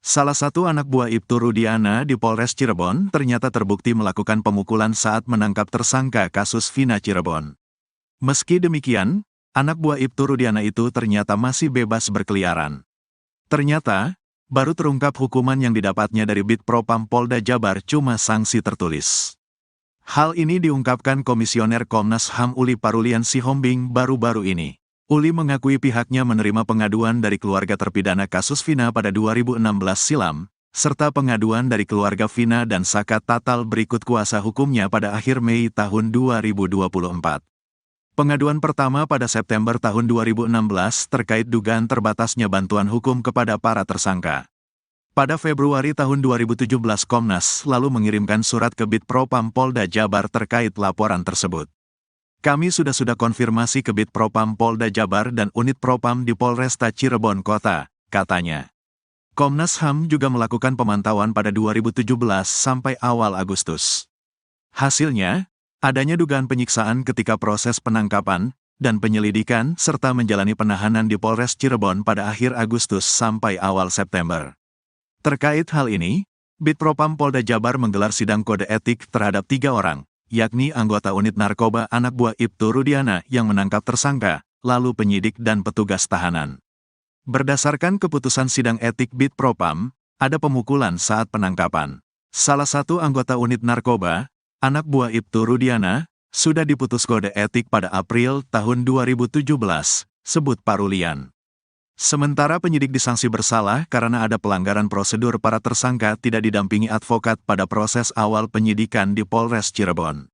Speaker 1: Salah satu anak buah Ibtu Rudiana di Polres Cirebon ternyata terbukti melakukan pemukulan saat menangkap tersangka kasus Vina Cirebon. Meski demikian, anak buah Ibtu Rudiana itu ternyata masih bebas berkeliaran. Ternyata, baru terungkap hukuman yang didapatnya dari Bid Propam Polda Jabar cuma sanksi tertulis. Hal ini diungkapkan Komisioner Komnas HAM Uli Parulian Sihombing baru-baru ini. Uli mengakui pihaknya menerima pengaduan dari keluarga terpidana kasus Vina pada 2016 silam, serta pengaduan dari keluarga Vina dan Saka Tatal berikut kuasa hukumnya pada akhir Mei tahun 2024. Pengaduan pertama pada September tahun 2016 terkait dugaan terbatasnya bantuan hukum kepada para tersangka. Pada Februari tahun 2017 Komnas lalu mengirimkan surat ke Bid Propam Polda Jabar terkait laporan tersebut. Kami sudah konfirmasi ke Bid Propam Polda Jabar dan Unit Propam di Polresta Cirebon Kota, katanya. Komnas HAM juga melakukan pemantauan pada 2017 sampai awal Agustus. Hasilnya, adanya dugaan penyiksaan ketika proses penangkapan dan penyelidikan serta menjalani penahanan di Polres Cirebon pada akhir Agustus sampai awal September. Terkait hal ini, Bid Propam Polda Jabar menggelar sidang kode etik terhadap 3 orang, yakni anggota unit narkoba anak buah Ibtu Rudiana yang menangkap tersangka, lalu penyidik dan petugas tahanan. Berdasarkan keputusan sidang etik Bid Propam, ada pemukulan saat penangkapan. Salah satu anggota unit narkoba, anak buah Ibtu Rudiana, sudah diputus kode etik pada April tahun 2017, sebut Parulian. Sementara penyidik disanksi bersalah karena ada pelanggaran prosedur, para tersangka tidak didampingi advokat pada proses awal penyidikan di Polres Cirebon.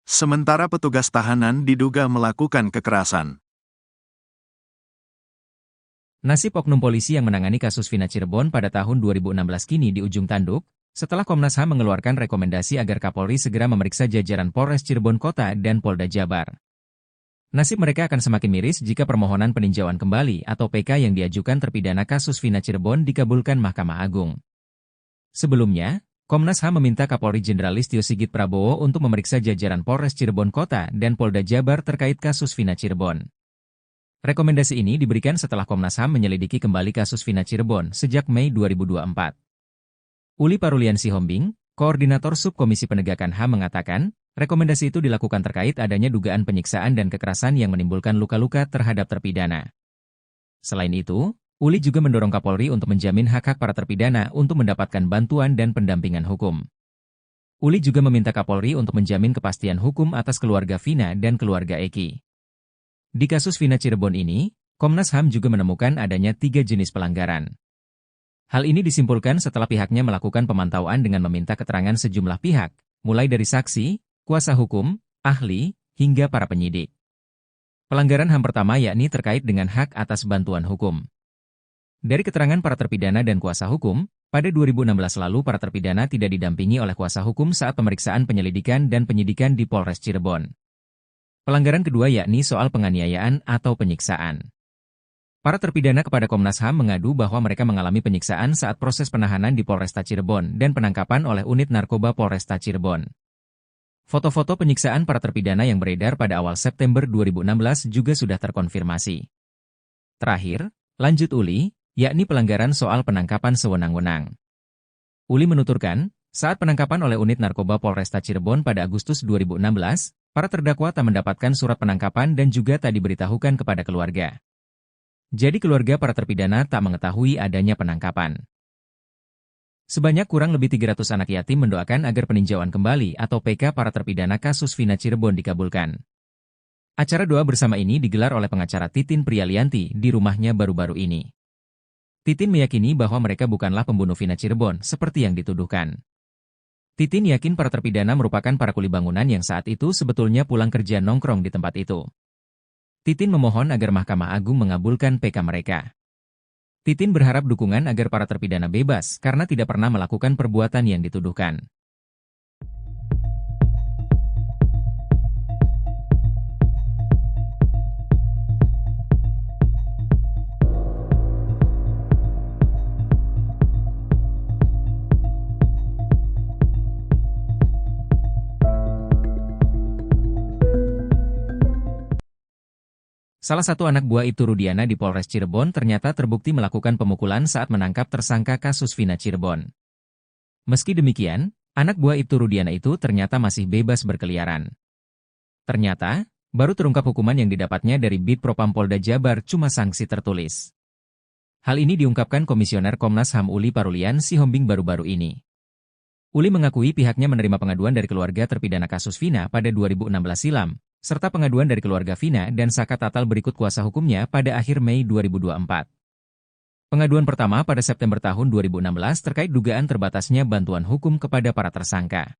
Speaker 1: Sementara petugas tahanan diduga melakukan kekerasan.
Speaker 2: Nasib oknum polisi yang menangani kasus Vina Cirebon pada tahun 2016 kini di ujung tanduk, setelah Komnas HAM mengeluarkan rekomendasi agar Kapolri segera memeriksa jajaran Polres Cirebon Kota dan Polda Jabar. Nasib mereka akan semakin miris jika permohonan peninjauan kembali atau PK yang diajukan terpidana kasus Vina Cirebon dikabulkan Mahkamah Agung. Sebelumnya, Komnas HAM meminta Kapolri Jenderal Listio Sigit Prabowo untuk memeriksa jajaran Polres Cirebon Kota dan Polda Jabar terkait kasus Vina Cirebon. Rekomendasi ini diberikan setelah Komnas HAM menyelidiki kembali kasus Vina Cirebon sejak Mei 2024. Uli Parulian Sihombing, Koordinator Subkomisi Penegakan HAM mengatakan, rekomendasi itu dilakukan terkait adanya dugaan penyiksaan dan kekerasan yang menimbulkan luka-luka terhadap terpidana. Selain itu, Uli juga mendorong Kapolri untuk menjamin hak-hak para terpidana untuk mendapatkan bantuan dan pendampingan hukum. Uli juga meminta Kapolri untuk menjamin kepastian hukum atas keluarga Vina dan keluarga Eki. Di kasus Vina Cirebon ini, Komnas HAM juga menemukan adanya 3 jenis pelanggaran. Hal ini disimpulkan setelah pihaknya melakukan pemantauan dengan meminta keterangan sejumlah pihak, mulai dari saksi, kuasa hukum, ahli, hingga para penyidik. Pelanggaran HAM pertama yakni terkait dengan hak atas bantuan hukum. Dari keterangan para terpidana dan kuasa hukum, pada 2016 lalu para terpidana tidak didampingi oleh kuasa hukum saat pemeriksaan penyelidikan dan penyidikan di Polres Cirebon. Pelanggaran kedua yakni soal penganiayaan atau penyiksaan. Para terpidana kepada Komnas HAM mengadu bahwa mereka mengalami penyiksaan saat proses penahanan di Polresta Cirebon dan penangkapan oleh unit narkoba Polresta Cirebon. Foto-foto penyiksaan para terpidana yang beredar pada awal September 2016 juga sudah terkonfirmasi. Terakhir, lanjut Uli, yakni pelanggaran soal penangkapan sewenang-wenang. Uli menuturkan, saat penangkapan oleh unit narkoba Polresta Cirebon pada Agustus 2016, para terdakwa tak mendapatkan surat penangkapan dan juga tak diberitahukan kepada keluarga. Jadi keluarga para terpidana tak mengetahui adanya penangkapan. Sebanyak kurang lebih 300 anak yatim mendoakan agar peninjauan kembali atau PK para terpidana kasus Vina Cirebon dikabulkan. Acara doa bersama ini digelar oleh pengacara Titin Prialianti di rumahnya baru-baru ini. Titin meyakini bahwa mereka bukanlah pembunuh Vina Cirebon seperti yang dituduhkan. Titin yakin para terpidana merupakan para kuli bangunan yang saat itu sebetulnya pulang kerja nongkrong di tempat itu. Titin memohon agar Mahkamah Agung mengabulkan PK mereka. Titin berharap dukungan agar para terpidana bebas karena tidak pernah melakukan perbuatan yang dituduhkan. Salah satu anak buah Ibtu Rudiana di Polres Cirebon ternyata terbukti melakukan pemukulan saat menangkap tersangka kasus Vina Cirebon. Meski demikian, anak buah Ibtu Rudiana itu ternyata masih bebas berkeliaran. Ternyata, baru terungkap hukuman yang didapatnya dari Bid Propam Polda Jabar cuma sanksi tertulis. Hal ini diungkapkan Komisioner Komnas HAM Uli Parulian Sihombing baru-baru ini. Uli mengakui pihaknya menerima pengaduan dari keluarga terpidana kasus Vina pada 2016 silam, serta pengaduan dari keluarga Vina dan Saka Tatal berikut kuasa hukumnya pada akhir Mei 2024. Pengaduan pertama pada September tahun 2016 terkait dugaan terbatasnya bantuan hukum kepada para tersangka.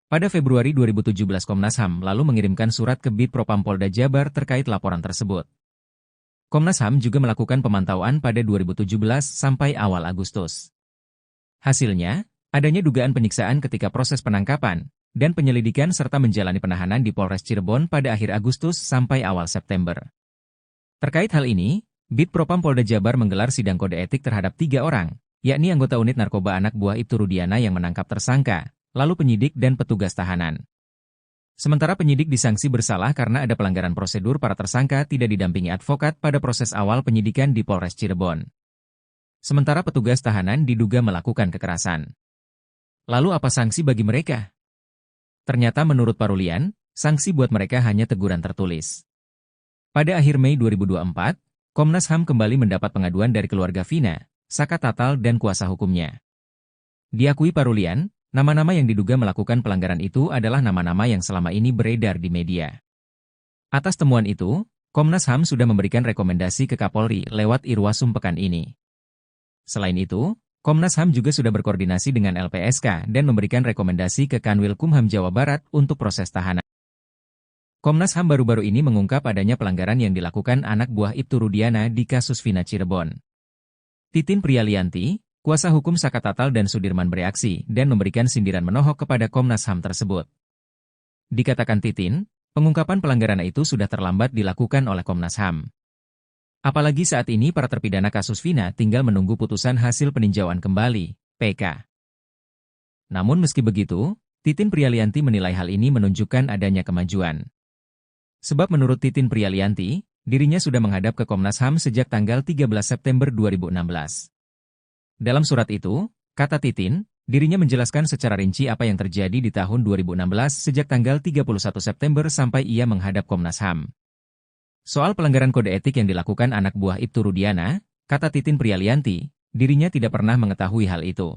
Speaker 2: Pada Februari 2017 Komnas HAM lalu mengirimkan surat ke Bid Propam Polda Jabar terkait laporan tersebut. Komnas HAM juga melakukan pemantauan pada 2017 sampai awal Agustus. Hasilnya, adanya dugaan penyiksaan ketika proses penangkapan dan penyelidikan serta menjalani penahanan di Polres Cirebon pada akhir Agustus sampai awal September. Terkait hal ini, Bid Propam Polda Jabar menggelar sidang kode etik terhadap 3 orang, yakni anggota unit narkoba anak buah Ibtu Rudiana yang menangkap tersangka, lalu penyidik dan petugas tahanan. Sementara penyidik disanksi bersalah karena ada pelanggaran prosedur, para tersangka tidak didampingi advokat pada proses awal penyidikan di Polres Cirebon. Sementara petugas tahanan diduga melakukan kekerasan. Lalu apa sanksi bagi mereka? Ternyata menurut Parulian, sanksi buat mereka hanya teguran tertulis. Pada akhir Mei 2024, Komnas HAM kembali mendapat pengaduan dari keluarga Vina, Saka Tatal dan kuasa hukumnya. Diakui Parulian, nama-nama yang diduga melakukan pelanggaran itu adalah nama-nama yang selama ini beredar di media. Atas temuan itu, Komnas HAM sudah memberikan rekomendasi ke Kapolri lewat Irwasum pekan ini. Selain itu, Komnas HAM juga sudah berkoordinasi dengan LPSK dan memberikan rekomendasi ke Kanwil Kumham Jawa Barat untuk proses tahanan. Komnas HAM baru-baru ini mengungkap adanya pelanggaran yang dilakukan anak buah Ibtu Rudiana di kasus Vina Cirebon. Titin Prialianti, kuasa hukum Saka Tatal dan Sudirman bereaksi dan memberikan sindiran menohok kepada Komnas HAM tersebut. Dikatakan Titin, pengungkapan pelanggaran itu sudah terlambat dilakukan oleh Komnas HAM. Apalagi saat ini para terpidana kasus Vina tinggal menunggu putusan hasil peninjauan kembali, PK. Namun meski begitu, Titin Prialianti menilai hal ini menunjukkan adanya kemajuan. Sebab menurut Titin Prialianti, dirinya sudah menghadap ke Komnas HAM sejak tanggal 13 September 2016. Dalam surat itu, kata Titin, dirinya menjelaskan secara rinci apa yang terjadi di tahun 2016 sejak tanggal 31 September sampai ia menghadap Komnas HAM. Soal pelanggaran kode etik yang dilakukan anak buah Ibtu Rudiana, kata Titin Prialianti, dirinya tidak pernah mengetahui hal itu.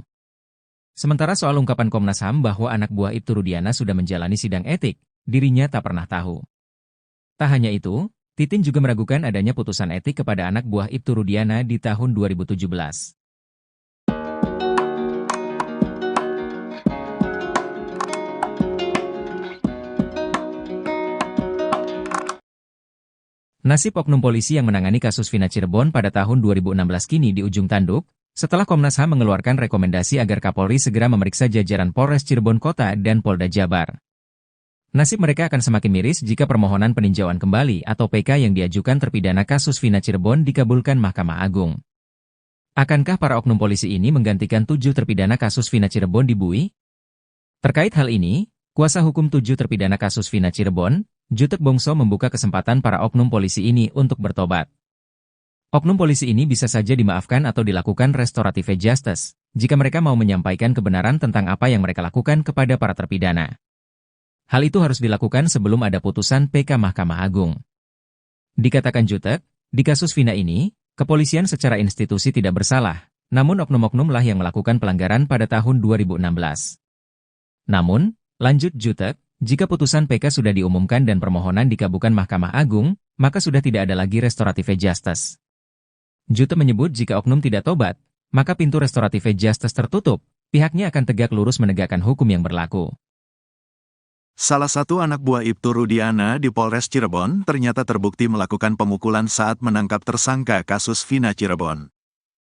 Speaker 2: Sementara soal ungkapan Komnas HAM bahwa anak buah Ibtu Rudiana sudah menjalani sidang etik, dirinya tak pernah tahu. Tak hanya itu, Titin juga meragukan adanya putusan etik kepada anak buah Ibtu Rudiana di tahun 2017. Nasib oknum polisi yang menangani kasus Vina Cirebon pada tahun 2016 kini di ujung tanduk, setelah Komnas HAM mengeluarkan rekomendasi agar Kapolri segera memeriksa jajaran Polres Cirebon Kota dan Polda Jabar. Nasib mereka akan semakin miris jika permohonan peninjauan kembali atau PK yang diajukan terpidana kasus Vina Cirebon dikabulkan Mahkamah Agung. Akankah para oknum polisi ini menggantikan 7 terpidana kasus Vina Cirebon di Bui? Terkait hal ini, kuasa hukum 7 terpidana kasus Vina Cirebon, Jutek Bongso membuka kesempatan para oknum polisi ini untuk bertobat. Oknum polisi ini bisa saja dimaafkan atau dilakukan restorative justice, jika mereka mau menyampaikan kebenaran tentang apa yang mereka lakukan kepada para terpidana. Hal itu harus dilakukan sebelum ada putusan PK Mahkamah Agung. Dikatakan Jutek, di kasus Vina ini, kepolisian secara institusi tidak bersalah, namun oknum-oknum lah yang melakukan pelanggaran pada tahun 2016. Namun, lanjut Jutek, jika putusan PK sudah diumumkan dan permohonan dikabulkan Mahkamah Agung, maka sudah tidak ada lagi restorative justice. Jutek menyebut jika oknum tidak tobat, maka pintu restorative justice tertutup, pihaknya akan tegak lurus menegakkan hukum yang berlaku.
Speaker 1: Salah satu anak buah Ibtu Rudiana di Polres Cirebon ternyata terbukti melakukan pemukulan saat menangkap tersangka kasus Vina Cirebon.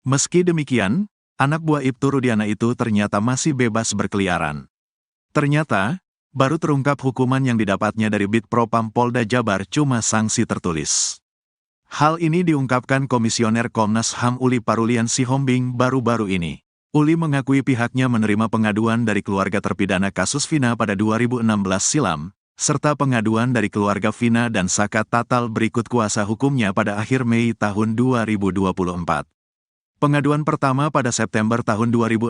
Speaker 1: Meski demikian, anak buah Ibtu Rudiana itu ternyata masih bebas berkeliaran. Ternyata, baru terungkap hukuman yang didapatnya dari Bid Propam Polda Jabar cuma sanksi tertulis. Hal ini diungkapkan Komisioner Komnas HAM Uli Parulian Sihombing baru-baru ini. Uli mengakui pihaknya menerima pengaduan dari keluarga terpidana kasus Vina pada 2016 silam, serta pengaduan dari keluarga Vina dan Saka Tatal berikut kuasa hukumnya pada akhir Mei tahun 2024. Pengaduan pertama pada September tahun 2016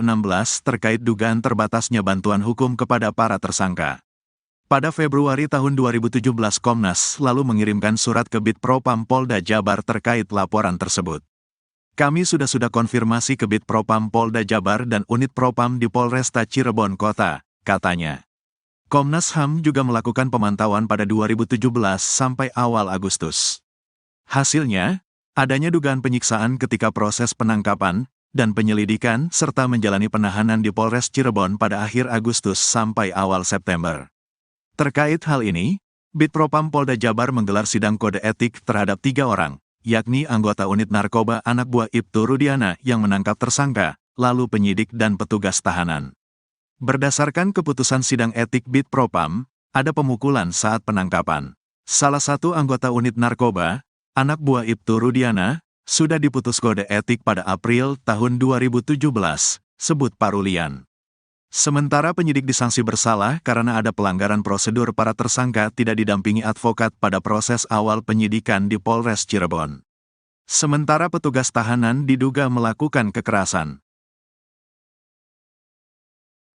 Speaker 1: terkait dugaan terbatasnya bantuan hukum kepada para tersangka. Pada Februari tahun 2017 Komnas lalu mengirimkan surat ke Bid Propam Polda Jabar terkait laporan tersebut. Kami sudah konfirmasi ke Bid Propam Polda Jabar dan Unit Propam di Polresta Cirebon Kota, katanya. Komnas HAM juga melakukan pemantauan pada 2017 sampai awal Agustus. Hasilnya, adanya dugaan penyiksaan ketika proses penangkapan dan penyelidikan serta menjalani penahanan di Polres Cirebon pada akhir Agustus sampai awal September. Terkait hal ini, Bid Propam Polda Jabar menggelar sidang kode etik terhadap 3 orang, yakni anggota unit narkoba anak buah Ibtu Rudiana yang menangkap tersangka, lalu penyidik dan petugas tahanan. Berdasarkan keputusan sidang etik Bid Propam, ada pemukulan saat penangkapan. Salah satu anggota unit narkoba, anak buah Ibtu Rudiana, sudah diputus kode etik pada April tahun 2017, sebut Parulian. Sementara penyidik disanksi bersalah karena ada pelanggaran prosedur para tersangka tidak didampingi advokat pada proses awal penyidikan di Polres Cirebon. Sementara petugas tahanan diduga melakukan kekerasan.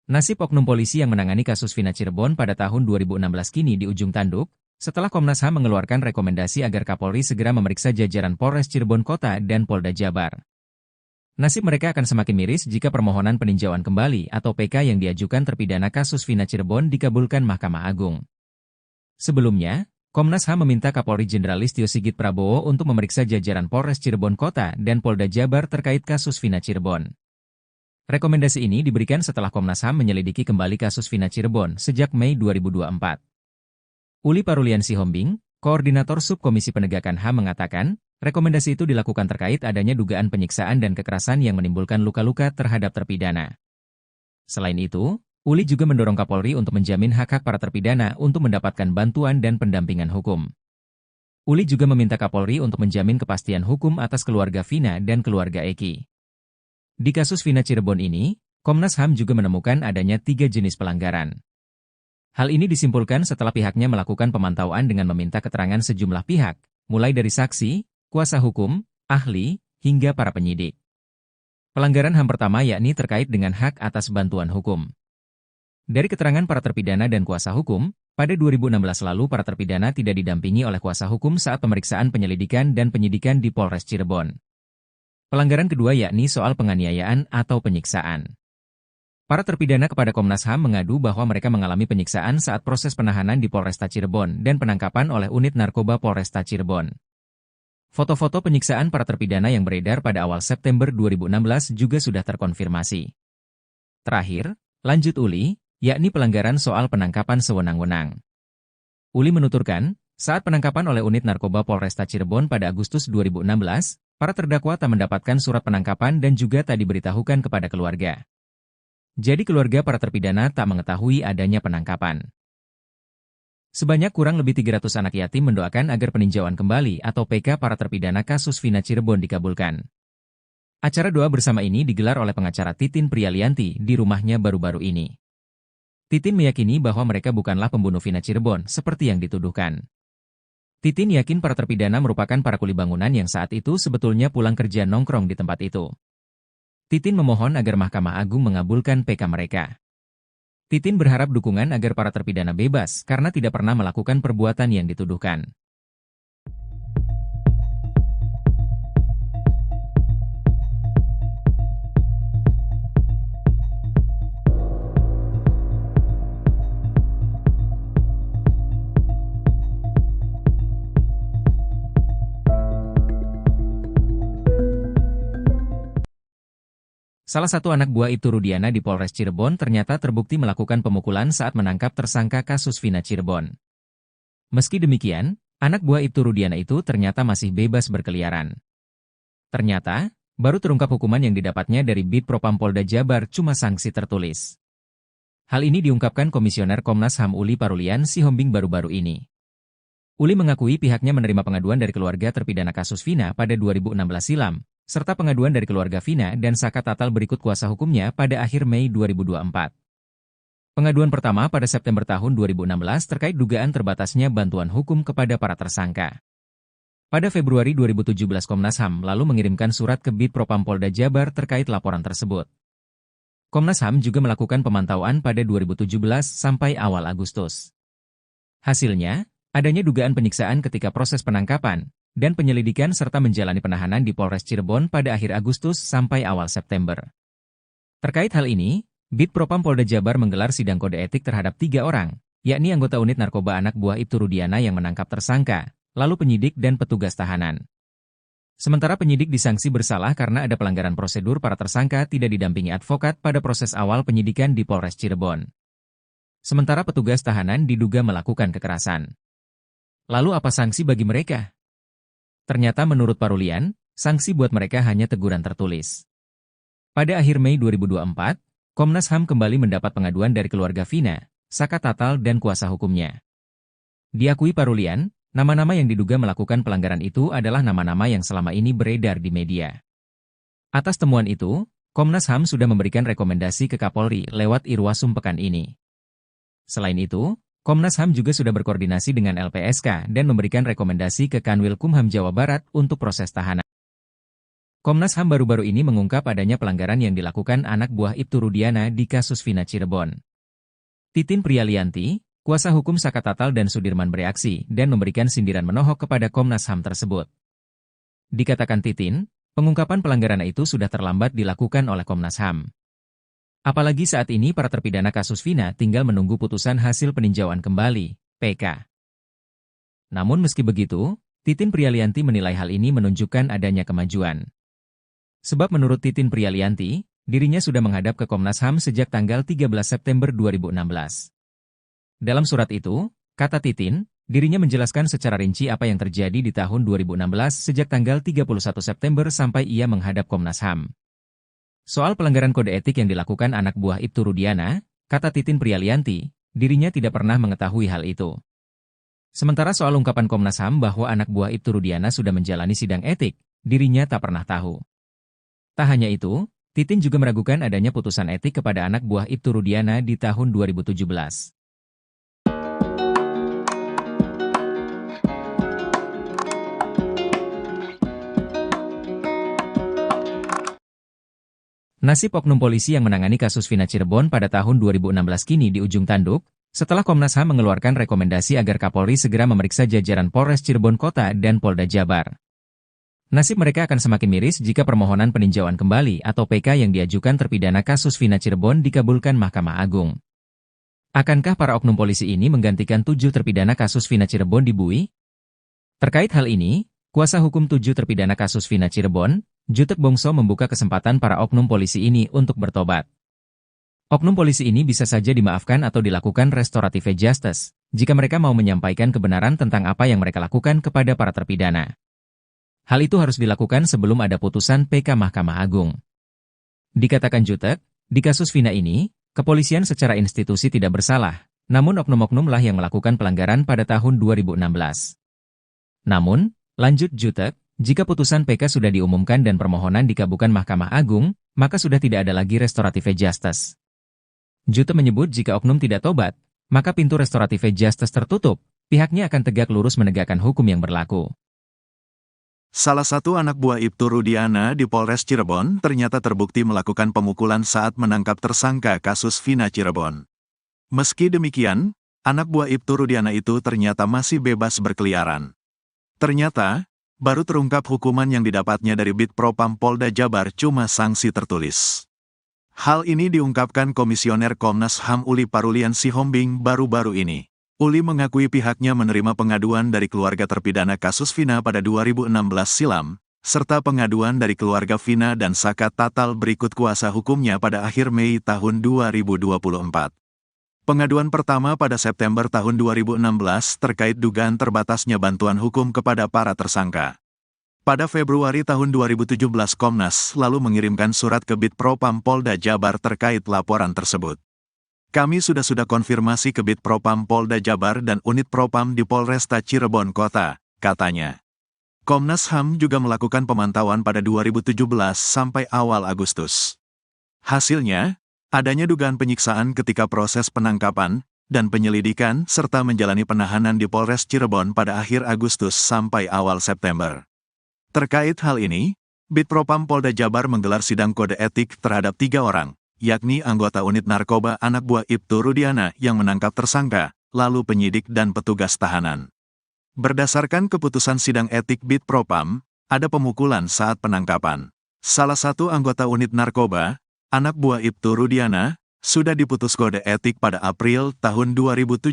Speaker 2: Nasib oknum polisi yang menangani kasus Vina Cirebon pada tahun 2016 kini di ujung tanduk, setelah Komnas HAM mengeluarkan rekomendasi agar Kapolri segera memeriksa jajaran Polres Cirebon Kota dan Polda Jabar. Nasib mereka akan semakin miris jika permohonan peninjauan kembali atau PK yang diajukan terpidana kasus Vina Cirebon dikabulkan Mahkamah Agung. Sebelumnya, Komnas HAM meminta Kapolri Jenderal Listio Sigit Prabowo untuk memeriksa jajaran Polres Cirebon Kota dan Polda Jabar terkait kasus Vina Cirebon. Rekomendasi ini diberikan setelah Komnas HAM menyelidiki kembali kasus Vina Cirebon sejak Mei 2024. Uli Parulian Sihombing, Koordinator Subkomisi Penegakan HAM mengatakan, rekomendasi itu dilakukan terkait adanya dugaan penyiksaan dan kekerasan yang menimbulkan luka-luka terhadap terpidana. Selain itu, Uli juga mendorong Kapolri untuk menjamin hak-hak para terpidana untuk mendapatkan bantuan dan pendampingan hukum. Uli juga meminta Kapolri untuk menjamin kepastian hukum atas keluarga Vina dan keluarga Eki. Di kasus Vina Cirebon ini, Komnas HAM juga menemukan adanya 3 jenis pelanggaran. Hal ini disimpulkan setelah pihaknya melakukan pemantauan dengan meminta keterangan sejumlah pihak, mulai dari saksi, kuasa hukum, ahli, hingga para penyidik. Pelanggaran HAM pertama yakni terkait dengan hak atas bantuan hukum. Dari keterangan para terpidana dan kuasa hukum, pada 2016 lalu para terpidana tidak didampingi oleh kuasa hukum saat pemeriksaan penyelidikan dan penyidikan di Polres Cirebon. Pelanggaran kedua yakni soal penganiayaan atau penyiksaan. Para terpidana kepada Komnas HAM mengadu bahwa mereka mengalami penyiksaan saat proses penahanan di Polresta Cirebon dan penangkapan oleh unit narkoba Polresta Cirebon. Foto-foto penyiksaan para terpidana yang beredar pada awal September 2016 juga sudah terkonfirmasi. Terakhir, lanjut Uli, yakni pelanggaran soal penangkapan sewenang-wenang. Uli menuturkan, saat penangkapan oleh unit narkoba Polresta Cirebon pada Agustus 2016, para terdakwa tak mendapatkan surat penangkapan dan juga tak diberitahukan kepada keluarga. Jadi keluarga para terpidana tak mengetahui adanya penangkapan. Sebanyak kurang lebih 300 anak yatim mendoakan agar peninjauan kembali atau PK para terpidana kasus Vina Cirebon dikabulkan. Acara doa bersama ini digelar oleh pengacara Titin Prialianti di rumahnya baru-baru ini. Titin meyakini bahwa mereka bukanlah pembunuh Vina Cirebon seperti yang dituduhkan. Titin yakin para terpidana merupakan para kuli bangunan yang saat itu sebetulnya pulang kerja nongkrong di tempat itu. Titin memohon agar Mahkamah Agung mengabulkan PK mereka. Titin berharap dukungan agar para terpidana bebas karena tidak pernah melakukan perbuatan yang dituduhkan. Salah satu anak buah Ibtu Rudiana di Polres Cirebon ternyata terbukti melakukan pemukulan saat menangkap tersangka kasus Vina Cirebon. Meski demikian, anak buah Ibtu Rudiana itu ternyata masih bebas berkeliaran. Ternyata, baru terungkap hukuman yang didapatnya dari Bid Propam Polda Jabar cuma sanksi tertulis. Hal ini diungkapkan Komisioner Komnas HAM Uli Parulian Sihombing baru-baru ini. Uli mengakui pihaknya menerima pengaduan dari keluarga terpidana kasus Vina pada 2016 silam, serta pengaduan dari keluarga Vina dan Saka Tatal berikut kuasa hukumnya pada akhir Mei 2024. Pengaduan pertama pada September tahun 2016 terkait dugaan terbatasnya bantuan hukum kepada para tersangka. Pada Februari 2017 Komnas HAM lalu mengirimkan surat ke Bid Propam Polda Jabar terkait laporan tersebut. Komnas HAM juga melakukan pemantauan pada 2017 sampai awal Agustus. Hasilnya, adanya dugaan penyiksaan ketika proses penangkapan dan penyelidikan serta menjalani penahanan di Polres Cirebon pada akhir Agustus sampai awal September. Terkait hal ini, Bid Propam Polda Jabar menggelar sidang kode etik terhadap 3 orang, yakni anggota unit narkoba anak buah Ibtu Rudiana yang menangkap tersangka, lalu penyidik dan petugas tahanan. Sementara penyidik disangsi bersalah karena ada pelanggaran prosedur para tersangka tidak didampingi advokat pada proses awal penyidikan di Polres Cirebon. Sementara petugas tahanan diduga melakukan kekerasan. Lalu apa sanksi bagi mereka? Ternyata menurut Parulian, sanksi buat mereka hanya teguran tertulis. Pada akhir Mei 2024, Komnas HAM kembali mendapat pengaduan dari keluarga Vina, Saka Tatal dan kuasa hukumnya. Diakui Parulian, nama-nama yang diduga melakukan pelanggaran itu adalah nama-nama yang selama ini beredar di media. Atas temuan itu, Komnas HAM sudah memberikan rekomendasi ke Kapolri lewat Irwasum pekan ini. Selain itu, Komnas HAM juga sudah berkoordinasi dengan LPSK dan memberikan rekomendasi ke Kanwil Kumham Jawa Barat untuk proses tahanan. Komnas HAM baru-baru ini mengungkap adanya pelanggaran yang dilakukan anak buah Ibtu Rudiana di kasus Vina Cirebon. Titin Prialianti, kuasa hukum Saka Tatal dan Sudirman bereaksi dan memberikan sindiran menohok kepada Komnas HAM tersebut. Dikatakan Titin, pengungkapan pelanggaran itu sudah terlambat dilakukan oleh Komnas HAM. Apalagi saat ini para terpidana kasus Vina tinggal menunggu putusan hasil peninjauan kembali, PK. Namun meski begitu, Titin Prialianti menilai hal ini menunjukkan adanya kemajuan. Sebab menurut Titin Prialianti, dirinya sudah menghadap ke Komnas HAM sejak tanggal 13 September 2016. Dalam surat itu, kata Titin, dirinya menjelaskan secara rinci apa yang terjadi di tahun 2016 sejak tanggal 31 September sampai ia menghadap Komnas HAM. Soal pelanggaran kode etik yang dilakukan anak buah Ibtu Rudiana, kata Titin Prialianti, dirinya tidak pernah mengetahui hal itu. Sementara soal ungkapan Komnas HAM bahwa anak buah Ibtu Rudiana sudah menjalani sidang etik, dirinya tak pernah tahu. Tak hanya itu, Titin juga meragukan adanya putusan etik kepada anak buah Ibtu Rudiana di tahun 2017. Nasib oknum polisi yang menangani kasus Vina Cirebon pada tahun 2016 kini di ujung tanduk, setelah Komnas HAM mengeluarkan rekomendasi agar Kapolri segera memeriksa jajaran Polres Cirebon Kota dan Polda Jabar. Nasib mereka akan semakin miris jika permohonan peninjauan kembali atau PK yang diajukan terpidana kasus Vina Cirebon dikabulkan Mahkamah Agung. Akankah para oknum polisi ini menggantikan 7 terpidana kasus Vina Cirebon di Bui? Terkait hal ini, kuasa hukum 7 terpidana kasus Vina Cirebon, Jutek Bongso membuka kesempatan para oknum polisi ini untuk bertobat. Oknum polisi ini bisa saja dimaafkan atau dilakukan restoratif justice, jika mereka mau menyampaikan kebenaran tentang apa yang mereka lakukan kepada para terpidana. Hal itu harus dilakukan sebelum ada putusan PK Mahkamah Agung. Dikatakan Jutek, di kasus Vina ini, kepolisian secara institusi tidak bersalah, namun oknum-oknumlah yang melakukan pelanggaran pada tahun 2016. Namun, lanjut Jutek, jika putusan PK sudah diumumkan dan permohonan dikabulkan Mahkamah Agung, maka sudah tidak ada lagi restoratif justice. Jutek menyebut jika oknum tidak tobat, maka pintu restoratif justice tertutup, pihaknya akan tegak lurus menegakkan hukum yang berlaku.
Speaker 1: Salah satu anak buah Ibtu Rudiana di Polres Cirebon ternyata terbukti melakukan pemukulan saat menangkap tersangka kasus Vina Cirebon. Meski demikian, anak buah Ibtu Rudiana itu ternyata masih bebas berkeliaran. Ternyata, baru terungkap hukuman yang didapatnya dari Bid Propam Polda Jabar cuma sanksi tertulis. Hal ini diungkapkan Komisioner Komnas HAM Uli Parulian Sihombing baru-baru ini. Uli mengakui pihaknya menerima pengaduan dari keluarga terpidana kasus Vina pada 2016 silam, serta pengaduan dari keluarga Vina dan Saka Tatal berikut kuasa hukumnya pada akhir Mei tahun 2024. Pengaduan pertama pada September tahun 2016 terkait dugaan terbatasnya bantuan hukum kepada para tersangka. Pada Februari tahun 2017 Komnas lalu mengirimkan surat ke Bid Propam Polda Jabar terkait laporan tersebut. Kami sudah konfirmasi ke Bid Propam Polda Jabar dan Unit Propam di Polresta Cirebon Kota, katanya. Komnas HAM juga melakukan pemantauan pada 2017 sampai awal Agustus. Hasilnya, adanya dugaan penyiksaan ketika proses penangkapan dan penyelidikan serta menjalani penahanan di Polres Cirebon pada akhir Agustus sampai awal September. Terkait hal ini, Bid Propam Polda Jabar menggelar sidang kode etik terhadap 3 orang, yakni anggota unit narkoba anak buah Ibtu Rudiana yang menangkap tersangka, lalu penyidik dan petugas tahanan. Berdasarkan keputusan sidang etik Bid Propam, ada pemukulan saat penangkapan. Salah satu anggota unit narkoba, anak buah Ibtu Rudiana, sudah diputus kode etik pada April tahun 2017,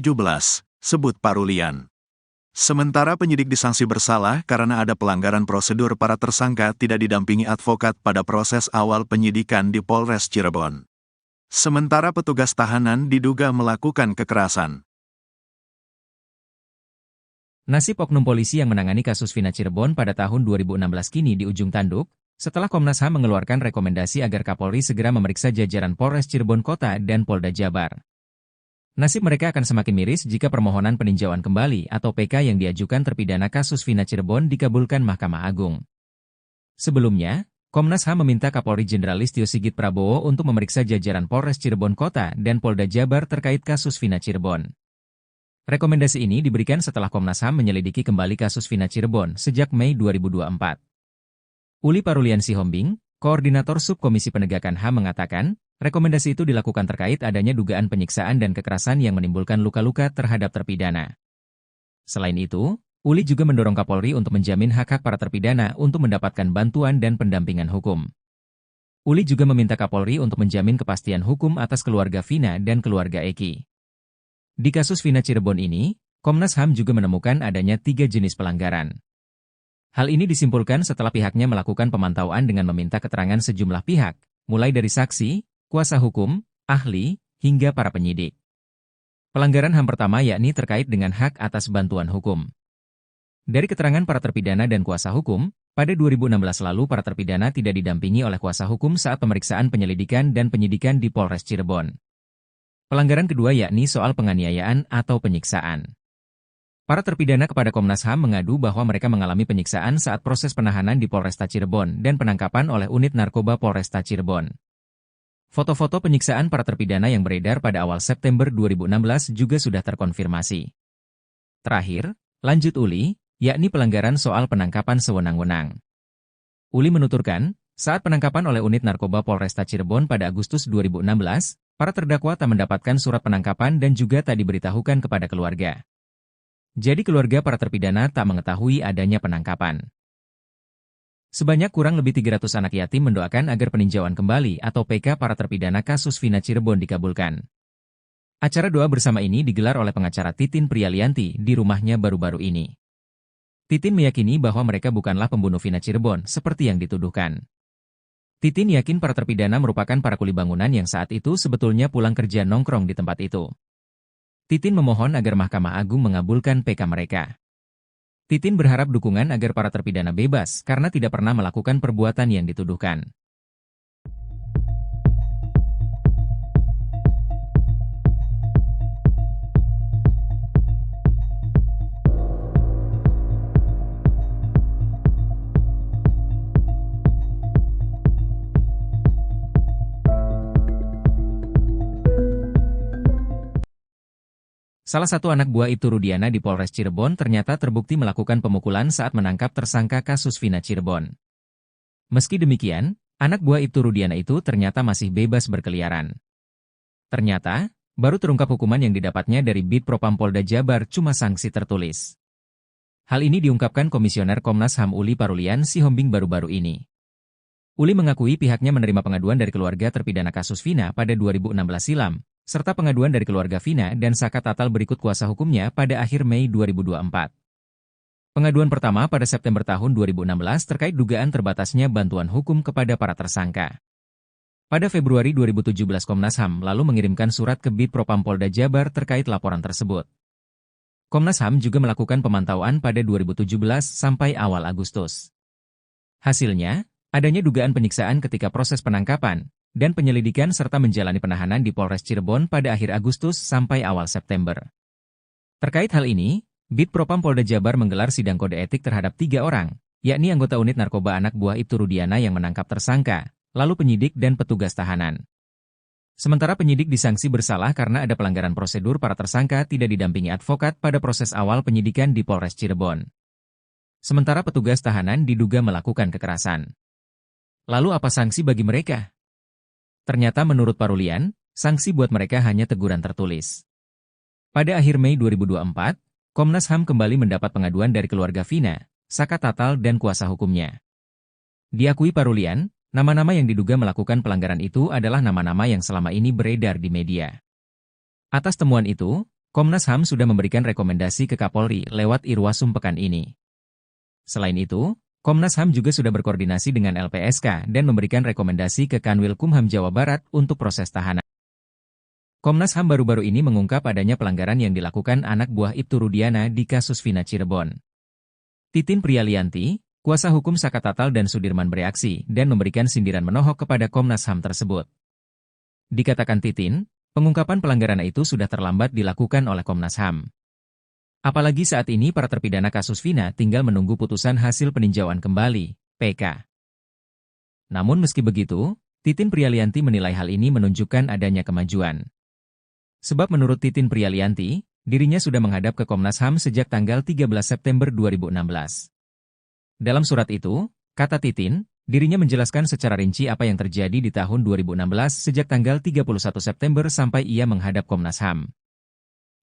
Speaker 1: sebut Parulian. Sementara penyidik disanksi bersalah karena ada pelanggaran prosedur para tersangka tidak didampingi advokat pada proses awal penyidikan di Polres Cirebon. Sementara petugas tahanan diduga melakukan kekerasan.
Speaker 2: Nasib oknum polisi yang menangani kasus Vina Cirebon pada tahun 2016 kini di ujung tanduk, setelah Komnas HAM mengeluarkan rekomendasi agar Kapolri segera memeriksa jajaran Polres Cirebon Kota dan Polda Jabar. Nasib mereka akan semakin miris jika permohonan peninjauan kembali atau PK yang diajukan terpidana kasus Vina Cirebon dikabulkan Mahkamah Agung. Sebelumnya, Komnas HAM meminta Kapolri Jenderal Listio Sigit Prabowo untuk memeriksa jajaran Polres Cirebon Kota dan Polda Jabar terkait kasus Vina Cirebon. Rekomendasi ini diberikan setelah Komnas HAM menyelidiki kembali kasus Vina Cirebon sejak Mei 2024. Uli Parulian Sihombing, Koordinator Subkomisi Penegakan HAM mengatakan, rekomendasi itu dilakukan terkait adanya dugaan penyiksaan dan kekerasan yang menimbulkan luka-luka terhadap terpidana. Selain itu, Uli juga mendorong Kapolri untuk menjamin hak-hak para terpidana untuk mendapatkan bantuan dan pendampingan hukum. Uli juga meminta Kapolri untuk menjamin kepastian hukum atas keluarga Vina dan keluarga Eki. Di kasus Vina Cirebon ini, Komnas HAM juga menemukan adanya 3 jenis pelanggaran. Hal ini disimpulkan setelah pihaknya melakukan pemantauan dengan meminta keterangan sejumlah pihak, mulai dari saksi, kuasa hukum, ahli, hingga para penyidik. Pelanggaran HAM pertama yakni terkait dengan hak atas bantuan hukum. Dari keterangan para terpidana dan kuasa hukum, pada 2016 lalu para terpidana tidak didampingi oleh kuasa hukum saat pemeriksaan penyelidikan dan penyidikan di Polres Cirebon. Pelanggaran kedua yakni soal penganiayaan atau penyiksaan. Para terpidana kepada Komnas HAM mengadu bahwa mereka mengalami penyiksaan saat proses penahanan di Polresta Cirebon dan penangkapan oleh unit narkoba Polresta Cirebon. Foto-foto penyiksaan para terpidana yang beredar pada awal September 2016 juga sudah terkonfirmasi. Terakhir, lanjut Uli, yakni pelanggaran soal penangkapan sewenang-wenang. Uli menuturkan, saat penangkapan oleh unit narkoba Polresta Cirebon pada Agustus 2016, para terdakwa tak mendapatkan surat penangkapan dan juga tak diberitahukan kepada keluarga. Jadi keluarga para terpidana tak mengetahui adanya penangkapan. Sebanyak kurang lebih 300 anak yatim mendoakan agar peninjauan kembali atau PK para terpidana kasus Vina Cirebon dikabulkan. Acara doa bersama ini digelar oleh pengacara Titin Prialianti di rumahnya baru-baru ini. Titin meyakini bahwa mereka bukanlah pembunuh Vina Cirebon seperti yang dituduhkan. Titin yakin para terpidana merupakan para kuli bangunan yang saat itu sebetulnya pulang kerja nongkrong di tempat itu. Titin memohon agar Mahkamah Agung mengabulkan PK mereka. Titin berharap dukungan agar para terpidana bebas karena tidak pernah melakukan perbuatan yang dituduhkan. Salah satu anak buah Ibtu Rudiana di Polres Cirebon ternyata terbukti melakukan pemukulan saat menangkap tersangka kasus Vina Cirebon. Meski demikian, anak buah Ibtu Rudiana itu ternyata masih bebas berkeliaran. Ternyata, baru terungkap hukuman yang didapatnya dari Bid Propam Polda Jabar cuma sanksi tertulis. Hal ini diungkapkan Komisioner Komnas HAM Uli Parulian Sihombing baru-baru ini. Uli mengakui pihaknya menerima pengaduan dari keluarga terpidana kasus Vina pada 2016 silam, serta pengaduan dari keluarga Vina dan Saka Tatal berikut kuasa hukumnya pada akhir Mei 2024. Pengaduan pertama pada September tahun 2016 terkait dugaan terbatasnya bantuan hukum kepada para tersangka. Pada Februari 2017 Komnas HAM lalu mengirimkan surat ke Bid Propam Polda Jabar terkait laporan tersebut. Komnas HAM juga melakukan pemantauan pada 2017 sampai awal Agustus. Hasilnya, adanya dugaan penyiksaan ketika proses penangkapan dan penyelidikan serta menjalani penahanan di Polres Cirebon pada akhir Agustus sampai awal September. Terkait hal ini, Bid Propam Polda Jabar menggelar sidang kode etik terhadap 3 orang, yakni anggota unit narkoba anak buah Ibtu Rudiana yang menangkap tersangka, lalu penyidik dan petugas tahanan. Sementara penyidik disanksi bersalah karena ada pelanggaran prosedur para tersangka tidak didampingi advokat pada proses awal penyidikan di Polres Cirebon. Sementara petugas tahanan diduga melakukan kekerasan. Lalu apa sanksi bagi mereka? Ternyata menurut Parulian, sanksi buat mereka hanya teguran tertulis. Pada akhir Mei 2024, Komnas HAM kembali mendapat pengaduan dari keluarga Vina, Saka Tatal dan kuasa hukumnya. Diakui Parulian, nama-nama yang diduga melakukan pelanggaran itu adalah nama-nama yang selama ini beredar di media. Atas temuan itu, Komnas HAM sudah memberikan rekomendasi ke Kapolri lewat Irwasum pekan ini. Selain itu, Komnas HAM juga sudah berkoordinasi dengan LPSK dan memberikan rekomendasi ke Kanwil Kumham Jawa Barat untuk proses tahanan. Komnas HAM baru-baru ini mengungkap adanya pelanggaran yang dilakukan anak buah Ibtu Rudiana di kasus Vina Cirebon. Titin Prialianti, kuasa hukum Saka Tatal dan Sudirman bereaksi dan memberikan sindiran menohok kepada Komnas HAM tersebut. Dikatakan Titin, pengungkapan pelanggaran itu sudah terlambat dilakukan oleh Komnas HAM. Apalagi saat ini para terpidana kasus Vina tinggal menunggu putusan hasil peninjauan kembali, PK. Namun meski begitu, Titin Prialianti menilai hal ini menunjukkan adanya kemajuan. Sebab menurut Titin Prialianti, dirinya sudah menghadap ke Komnas HAM sejak tanggal 13 September 2016. Dalam surat itu, kata Titin, dirinya menjelaskan secara rinci apa yang terjadi di tahun 2016 sejak tanggal 31 September sampai ia menghadap Komnas HAM.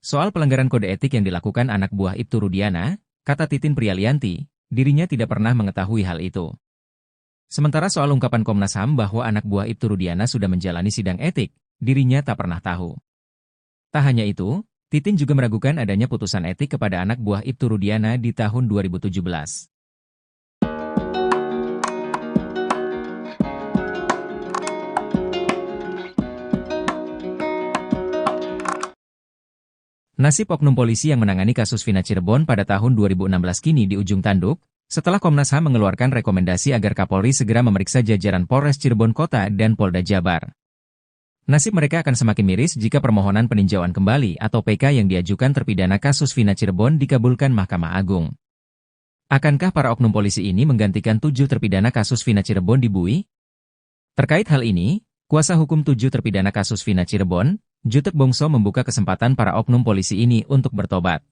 Speaker 2: Soal pelanggaran kode etik yang dilakukan anak buah Ibtu Rudiana, kata Titin Prialianti, dirinya tidak pernah mengetahui hal itu. Sementara soal ungkapan Komnas HAM bahwa anak buah Ibtu Rudiana sudah menjalani sidang etik, dirinya tak pernah tahu. Tak hanya itu, Titin juga meragukan adanya putusan etik kepada anak buah Ibtu Rudiana di tahun 2017. Nasib oknum polisi yang menangani kasus Vina Cirebon pada tahun 2016 kini di ujung tanduk, setelah Komnas HAM mengeluarkan rekomendasi agar Kapolri segera memeriksa jajaran Polres Cirebon Kota dan Polda Jabar. Nasib mereka akan semakin miris jika permohonan peninjauan kembali atau PK yang diajukan terpidana kasus Vina Cirebon dikabulkan Mahkamah Agung. Akankah para oknum polisi ini menggantikan 7 terpidana kasus Vina Cirebon di Bui? Terkait hal ini, kuasa hukum 7 terpidana kasus Vina Cirebon, Jutek Bongso membuka kesempatan para oknum polisi ini untuk bertobat.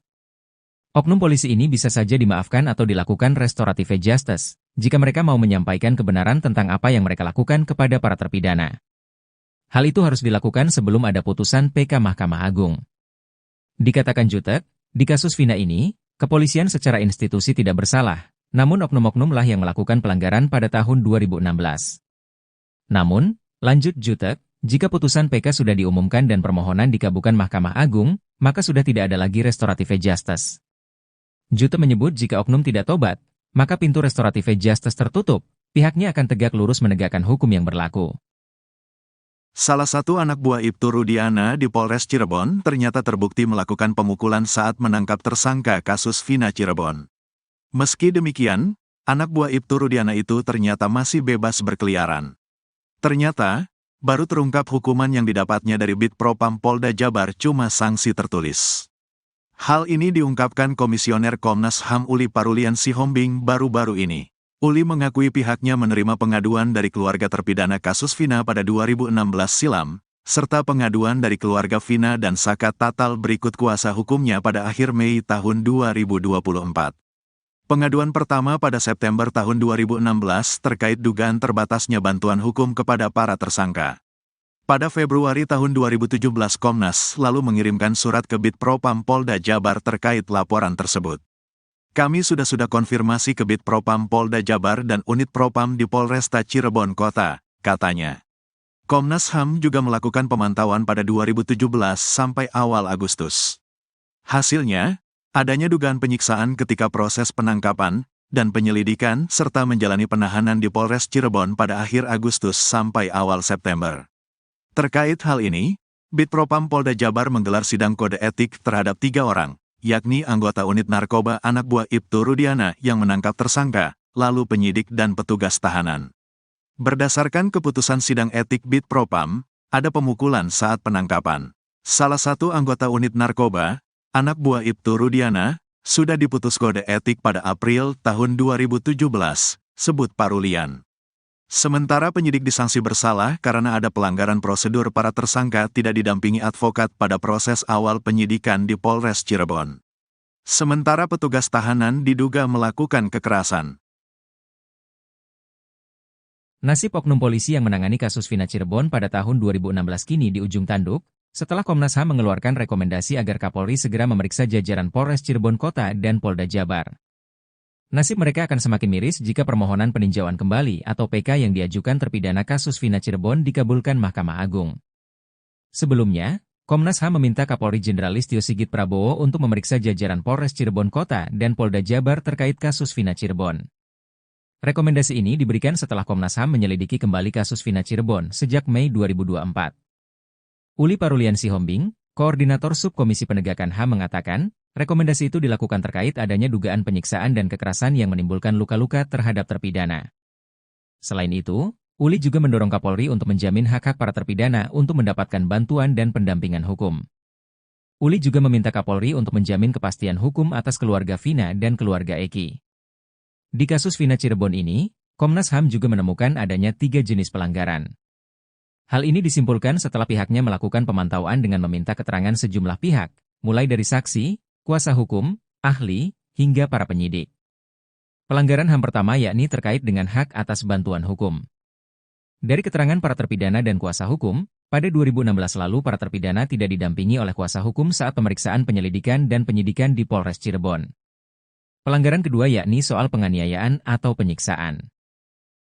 Speaker 2: Oknum polisi ini bisa saja dimaafkan atau dilakukan restoratif justice, jika mereka mau menyampaikan kebenaran tentang apa yang mereka lakukan kepada para terpidana. Hal itu harus dilakukan sebelum ada putusan PK Mahkamah Agung. Dikatakan Jutek, di kasus Vina ini, kepolisian secara institusi tidak bersalah, namun oknum-oknum lah yang melakukan pelanggaran pada tahun 2016. Namun, lanjut Jutek, jika putusan PK sudah diumumkan dan permohonan dikabulkan Mahkamah Agung, maka sudah tidak ada lagi restoratif justice. Jutek menyebut jika oknum tidak tobat, maka pintu restoratif justice tertutup, pihaknya akan tegak lurus menegakkan hukum yang berlaku.
Speaker 1: Salah satu anak buah Ibtu Rudiana di Polres Cirebon ternyata terbukti melakukan pemukulan saat menangkap tersangka kasus Vina Cirebon. Meski demikian, anak buah Ibtu Rudiana itu ternyata masih bebas berkeliaran. Ternyata, baru terungkap hukuman yang didapatnya dari Bid Propam Polda Jabar cuma sanksi tertulis. Hal ini diungkapkan Komisioner Komnas HAM Uli Parulian Sihombing baru-baru ini. Uli mengakui pihaknya menerima pengaduan dari keluarga terpidana kasus Vina pada 2016 silam, serta pengaduan dari keluarga Vina dan Saka Tatal berikut kuasa hukumnya pada akhir Mei tahun 2024. Pengaduan pertama pada September tahun 2016 terkait dugaan terbatasnya bantuan hukum kepada para tersangka. Pada Februari tahun 2017 Komnas lalu mengirimkan surat ke Bid Propam Polda Jabar terkait laporan tersebut. Kami sudah konfirmasi ke Bid Propam Polda Jabar dan Unit Propam di Polresta Cirebon Kota, katanya. Komnas HAM juga melakukan pemantauan pada 2017 sampai awal Agustus. Hasilnya, adanya dugaan penyiksaan ketika proses penangkapan dan penyelidikan serta menjalani penahanan di Polres Cirebon pada akhir Agustus sampai awal September. Terkait hal ini, Bid Propam Polda Jabar menggelar sidang kode etik terhadap 3 orang, yakni anggota unit narkoba anak buah Ibtu Rudiana yang menangkap tersangka, lalu penyidik dan petugas tahanan. Berdasarkan keputusan sidang etik Bid Propam, ada pemukulan saat penangkapan. Salah satu anggota unit narkoba, anak buah Ibtu Rudiana, sudah diputus kode etik pada April tahun 2017, sebut Parulian. Sementara penyidik disanksi bersalah karena ada pelanggaran prosedur para tersangka tidak didampingi advokat pada proses awal penyidikan di Polres Cirebon. Sementara petugas tahanan diduga melakukan kekerasan.
Speaker 2: Nasib oknum polisi yang menangani kasus Vina Cirebon pada tahun 2016 kini di ujung tanduk, setelah Komnas HAM mengeluarkan rekomendasi agar Kapolri segera memeriksa jajaran Polres Cirebon Kota dan Polda Jabar. Nasib mereka akan semakin miris jika permohonan peninjauan kembali atau PK yang diajukan terpidana kasus Vina Cirebon dikabulkan Mahkamah Agung. Sebelumnya, Komnas HAM meminta Kapolri Jenderal Listio Sigit Prabowo untuk memeriksa jajaran Polres Cirebon Kota dan Polda Jabar terkait kasus Vina Cirebon. Rekomendasi ini diberikan setelah Komnas HAM menyelidiki kembali kasus Vina Cirebon sejak Mei 2024. Uli Parulian Sihombing, Koordinator Subkomisi Penegakan HAM mengatakan, rekomendasi itu dilakukan terkait adanya dugaan penyiksaan dan kekerasan yang menimbulkan luka-luka terhadap terpidana. Selain itu, Uli juga mendorong Kapolri untuk menjamin hak-hak para terpidana untuk mendapatkan bantuan dan pendampingan hukum. Uli juga meminta Kapolri untuk menjamin kepastian hukum atas keluarga Vina dan keluarga Eki. Di kasus Vina Cirebon ini, Komnas HAM juga menemukan adanya 3 jenis pelanggaran. Hal ini disimpulkan setelah pihaknya melakukan pemantauan dengan meminta keterangan sejumlah pihak, mulai dari saksi, kuasa hukum, ahli, hingga para penyidik. Pelanggaran HAM pertama yakni terkait dengan hak atas bantuan hukum. Dari keterangan para terpidana dan kuasa hukum, pada 2016 lalu para terpidana tidak didampingi oleh kuasa hukum saat pemeriksaan penyelidikan dan penyidikan di Polres Cirebon. Pelanggaran kedua yakni soal penganiayaan atau penyiksaan.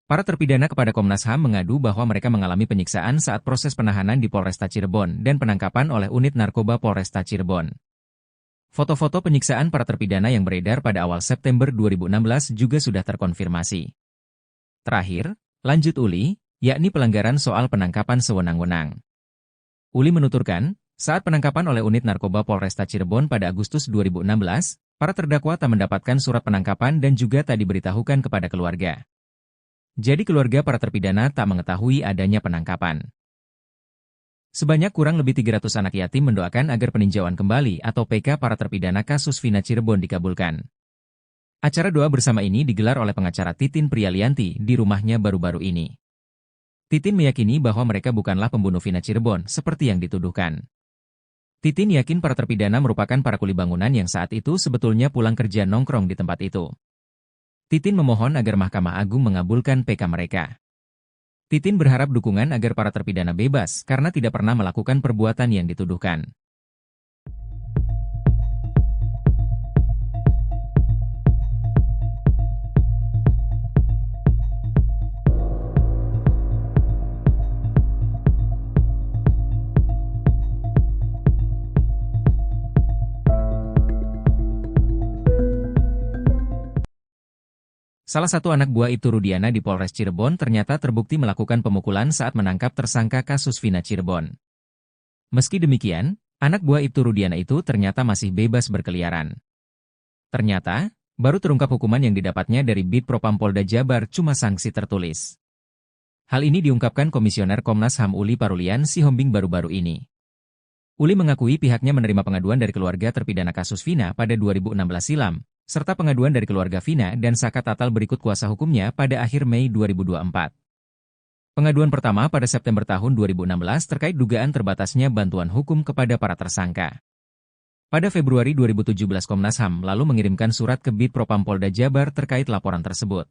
Speaker 2: Para terpidana kepada Komnas HAM mengadu bahwa mereka mengalami penyiksaan saat proses penahanan di Polresta Cirebon dan penangkapan oleh unit narkoba Polresta Cirebon. Foto-foto penyiksaan para terpidana yang beredar pada awal September 2016 juga sudah terkonfirmasi. Terakhir, lanjut Uli, yakni pelanggaran soal penangkapan sewenang-wenang. Uli menuturkan, saat penangkapan oleh unit narkoba Polresta Cirebon pada Agustus 2016, para terdakwa tak mendapatkan surat penangkapan dan juga tak diberitahukan kepada keluarga. Jadi keluarga para terpidana tak mengetahui adanya penangkapan. Sebanyak kurang lebih 300 anak yatim mendoakan agar peninjauan kembali atau PK para terpidana kasus Vina Cirebon dikabulkan. Acara doa bersama ini digelar oleh pengacara Titin Prialianti di rumahnya baru-baru ini. Titin meyakini bahwa mereka bukanlah pembunuh Vina Cirebon seperti yang dituduhkan. Titin yakin para terpidana merupakan para kuli bangunan yang saat itu sebetulnya pulang kerja nongkrong di tempat itu. Titin memohon agar Mahkamah Agung mengabulkan PK mereka. Titin berharap dukungan agar para terpidana bebas karena tidak pernah melakukan perbuatan yang dituduhkan. Salah satu anak buah Ibtu Rudiana di Polres Cirebon ternyata terbukti melakukan pemukulan saat menangkap tersangka kasus Vina Cirebon. Meski demikian, anak buah Ibtu Rudiana itu ternyata masih bebas berkeliaran. Ternyata, baru terungkap hukuman yang didapatnya dari Bid Propam Polda Jabar cuma sanksi tertulis. Hal ini diungkapkan Komisioner Komnas HAM Uli Parulian Sihombing baru-baru ini. Uli mengakui pihaknya menerima pengaduan dari keluarga terpidana kasus Vina pada 2016 silam, serta pengaduan dari keluarga Vina dan Saka Tatal berikut kuasa hukumnya pada akhir Mei 2024. Pengaduan pertama pada September tahun 2016 terkait dugaan terbatasnya bantuan hukum kepada para tersangka. Pada Februari 2017 Komnas HAM lalu mengirimkan surat ke Bid Propam Polda Jabar terkait laporan tersebut.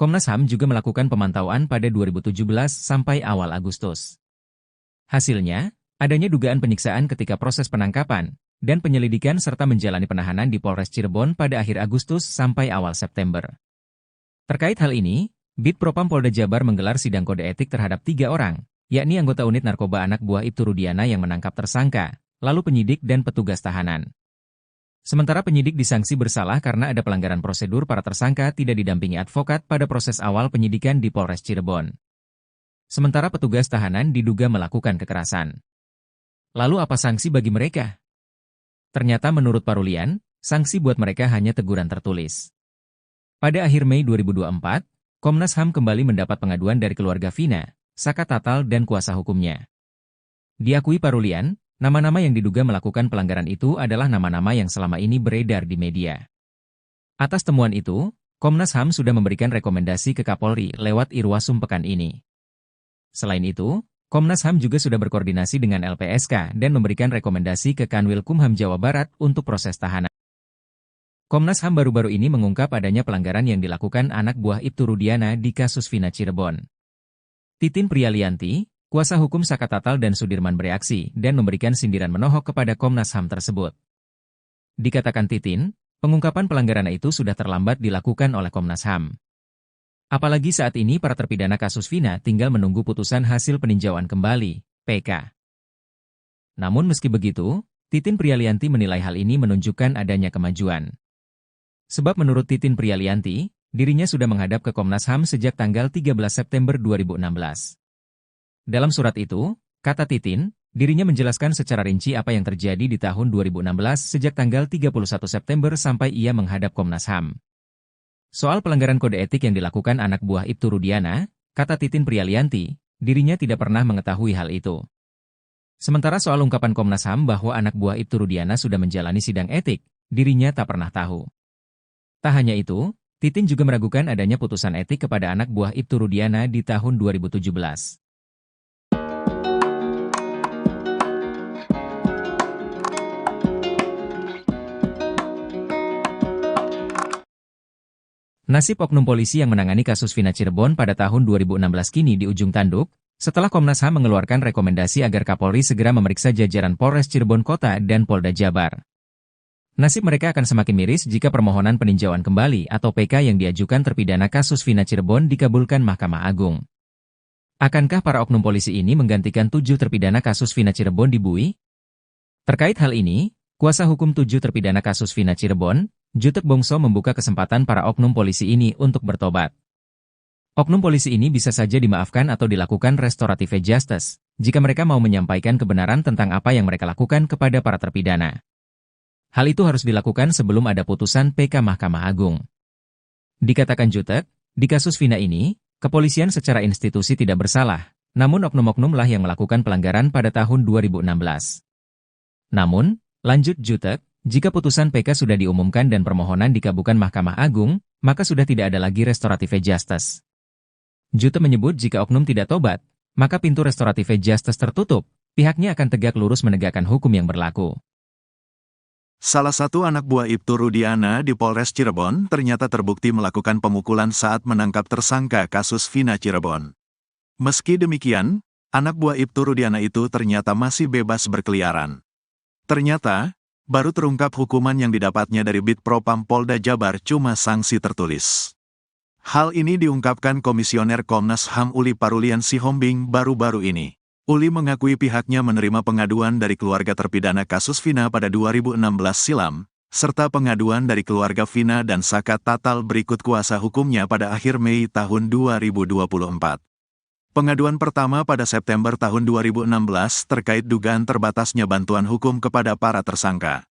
Speaker 2: Komnas HAM juga melakukan pemantauan pada 2017 sampai awal Agustus. Hasilnya, adanya dugaan penyiksaan ketika proses penangkapan dan penyelidikan serta menjalani penahanan di Polres Cirebon pada akhir Agustus sampai awal September. Terkait hal ini, Bid Propam Polda Jabar menggelar sidang kode etik terhadap 3 orang, yakni anggota unit narkoba anak buah Ibtu Rudiana yang menangkap tersangka, lalu penyidik dan petugas tahanan. Sementara penyidik disanksi bersalah karena ada pelanggaran prosedur para tersangka tidak didampingi advokat pada proses awal penyidikan di Polres Cirebon. Sementara petugas tahanan diduga melakukan kekerasan. Lalu apa sanksi bagi mereka? Ternyata menurut Parulian, sanksi buat mereka hanya teguran tertulis. Pada akhir Mei 2024, Komnas HAM kembali mendapat pengaduan dari keluarga Vina, Saka Tatal dan kuasa hukumnya. Diakui Parulian, nama-nama yang diduga melakukan pelanggaran itu adalah nama-nama yang selama ini beredar di media. Atas temuan itu, Komnas HAM sudah memberikan rekomendasi ke Kapolri lewat Irwasum pekan ini. Selain itu, Komnas HAM juga sudah berkoordinasi dengan LPSK dan memberikan rekomendasi ke Kanwil Kumham Jawa Barat untuk proses tahanan. Komnas HAM baru-baru ini mengungkap adanya pelanggaran yang dilakukan anak buah Ibtu Rudiana di kasus Vina Cirebon. Titin Prialianti, kuasa hukum Saka Tatal dan Sudirman bereaksi dan memberikan sindiran menohok kepada Komnas HAM tersebut. Dikatakan Titin, pengungkapan pelanggaran itu sudah terlambat dilakukan oleh Komnas HAM. Apalagi saat ini para terpidana kasus Vina tinggal menunggu putusan hasil peninjauan kembali, PK. Namun meski begitu, Titin Prialianti menilai hal ini menunjukkan adanya kemajuan. Sebab menurut Titin Prialianti, dirinya sudah menghadap ke Komnas HAM sejak tanggal 13 September 2016. Dalam surat itu, kata Titin, dirinya menjelaskan secara rinci apa yang terjadi di tahun 2016 sejak tanggal 31 September sampai ia menghadap Komnas HAM. Soal pelanggaran kode etik yang dilakukan anak buah Ibtu Rudiana, kata Titin Prialianti, dirinya tidak pernah mengetahui hal itu. Sementara soal ungkapan Komnas HAM bahwa anak buah Ibtu Rudiana sudah menjalani sidang etik, dirinya tak pernah tahu. Tak hanya itu, Titin juga meragukan adanya putusan etik kepada anak buah Ibtu Rudiana di tahun 2017. Nasib oknum polisi yang menangani kasus Vina Cirebon pada tahun 2016 kini di ujung tanduk, setelah Komnas HAM mengeluarkan rekomendasi agar Kapolri segera memeriksa jajaran Polres Cirebon Kota dan Polda Jabar. Nasib mereka akan semakin miris jika permohonan peninjauan kembali atau PK yang diajukan terpidana kasus Vina Cirebon dikabulkan Mahkamah Agung. Akankah para oknum polisi ini menggantikan 7 terpidana kasus Vina Cirebon di Bui? Terkait hal ini, kuasa hukum 7 terpidana kasus Vina Cirebon, Jutek Bongso membuka kesempatan para oknum polisi ini untuk bertobat. Oknum polisi ini bisa saja dimaafkan atau dilakukan restoratif justice, jika mereka mau menyampaikan kebenaran tentang apa yang mereka lakukan kepada para terpidana. Hal itu harus dilakukan sebelum ada putusan PK Mahkamah Agung. Dikatakan Jutek, di kasus Vina ini, kepolisian secara institusi tidak bersalah, namun oknum-oknumlah yang melakukan pelanggaran pada tahun 2016. Namun, lanjut Jutek, jika putusan PK sudah diumumkan dan permohonan dikabulkan Mahkamah Agung, maka sudah tidak ada lagi restoratif justice. Jutek menyebut jika oknum tidak tobat, maka pintu restoratif justice tertutup, pihaknya akan tegak lurus menegakkan hukum yang berlaku.
Speaker 1: Salah satu anak buah Ibtu Rudiana di Polres Cirebon ternyata terbukti melakukan pemukulan saat menangkap tersangka kasus Vina Cirebon. Meski demikian, anak buah Ibtu Rudiana itu ternyata masih bebas berkeliaran. Ternyata, baru terungkap hukuman yang didapatnya dari Bid Propam Polda Jabar cuma sanksi tertulis. Hal ini diungkapkan Komisioner Komnas HAM Uli Parulian Sihombing baru-baru ini. Uli mengakui pihaknya menerima pengaduan dari keluarga terpidana kasus Vina pada 2016 silam, serta pengaduan dari keluarga Vina dan Saka Tatal berikut kuasa hukumnya pada akhir Mei tahun 2024. Pengaduan pertama pada September tahun 2016 terkait dugaan terbatasnya bantuan hukum kepada para tersangka.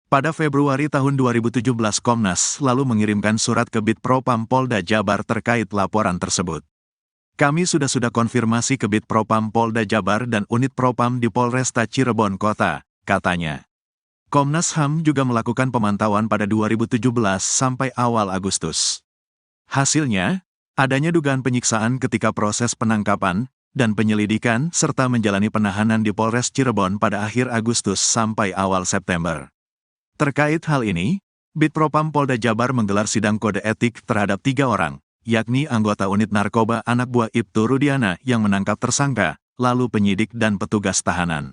Speaker 1: Pada Februari tahun 2017 Komnas lalu mengirimkan surat ke Bid Propam Polda Jabar terkait laporan tersebut. Kami sudah konfirmasi ke Bid Propam Polda Jabar dan Unit Propam di Polresta Cirebon Kota, katanya. Komnas HAM juga melakukan pemantauan pada 2017 sampai awal Agustus. Hasilnya, adanya dugaan penyiksaan ketika proses penangkapan dan penyelidikan serta menjalani penahanan di Polres Cirebon pada akhir Agustus sampai awal September. Terkait hal ini, Bid Propam Polda Jabar menggelar sidang kode etik terhadap 3 orang, yakni anggota unit narkoba anak buah Ibtu Rudiana yang menangkap tersangka, lalu penyidik dan petugas tahanan.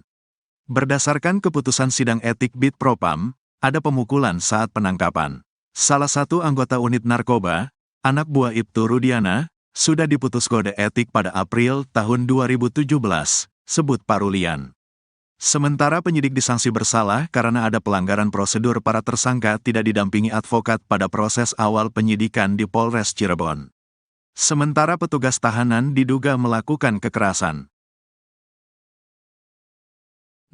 Speaker 1: Berdasarkan keputusan sidang etik Bid Propam, ada pemukulan saat penangkapan. Salah satu anggota unit narkoba, anak buah Ibtu Rudiana, sudah diputus kode etik pada April tahun 2017, sebut Parulian. Sementara penyidik disanksi bersalah karena ada pelanggaran prosedur para tersangka tidak didampingi advokat pada proses awal penyidikan di Polres Cirebon. Sementara petugas tahanan diduga melakukan kekerasan.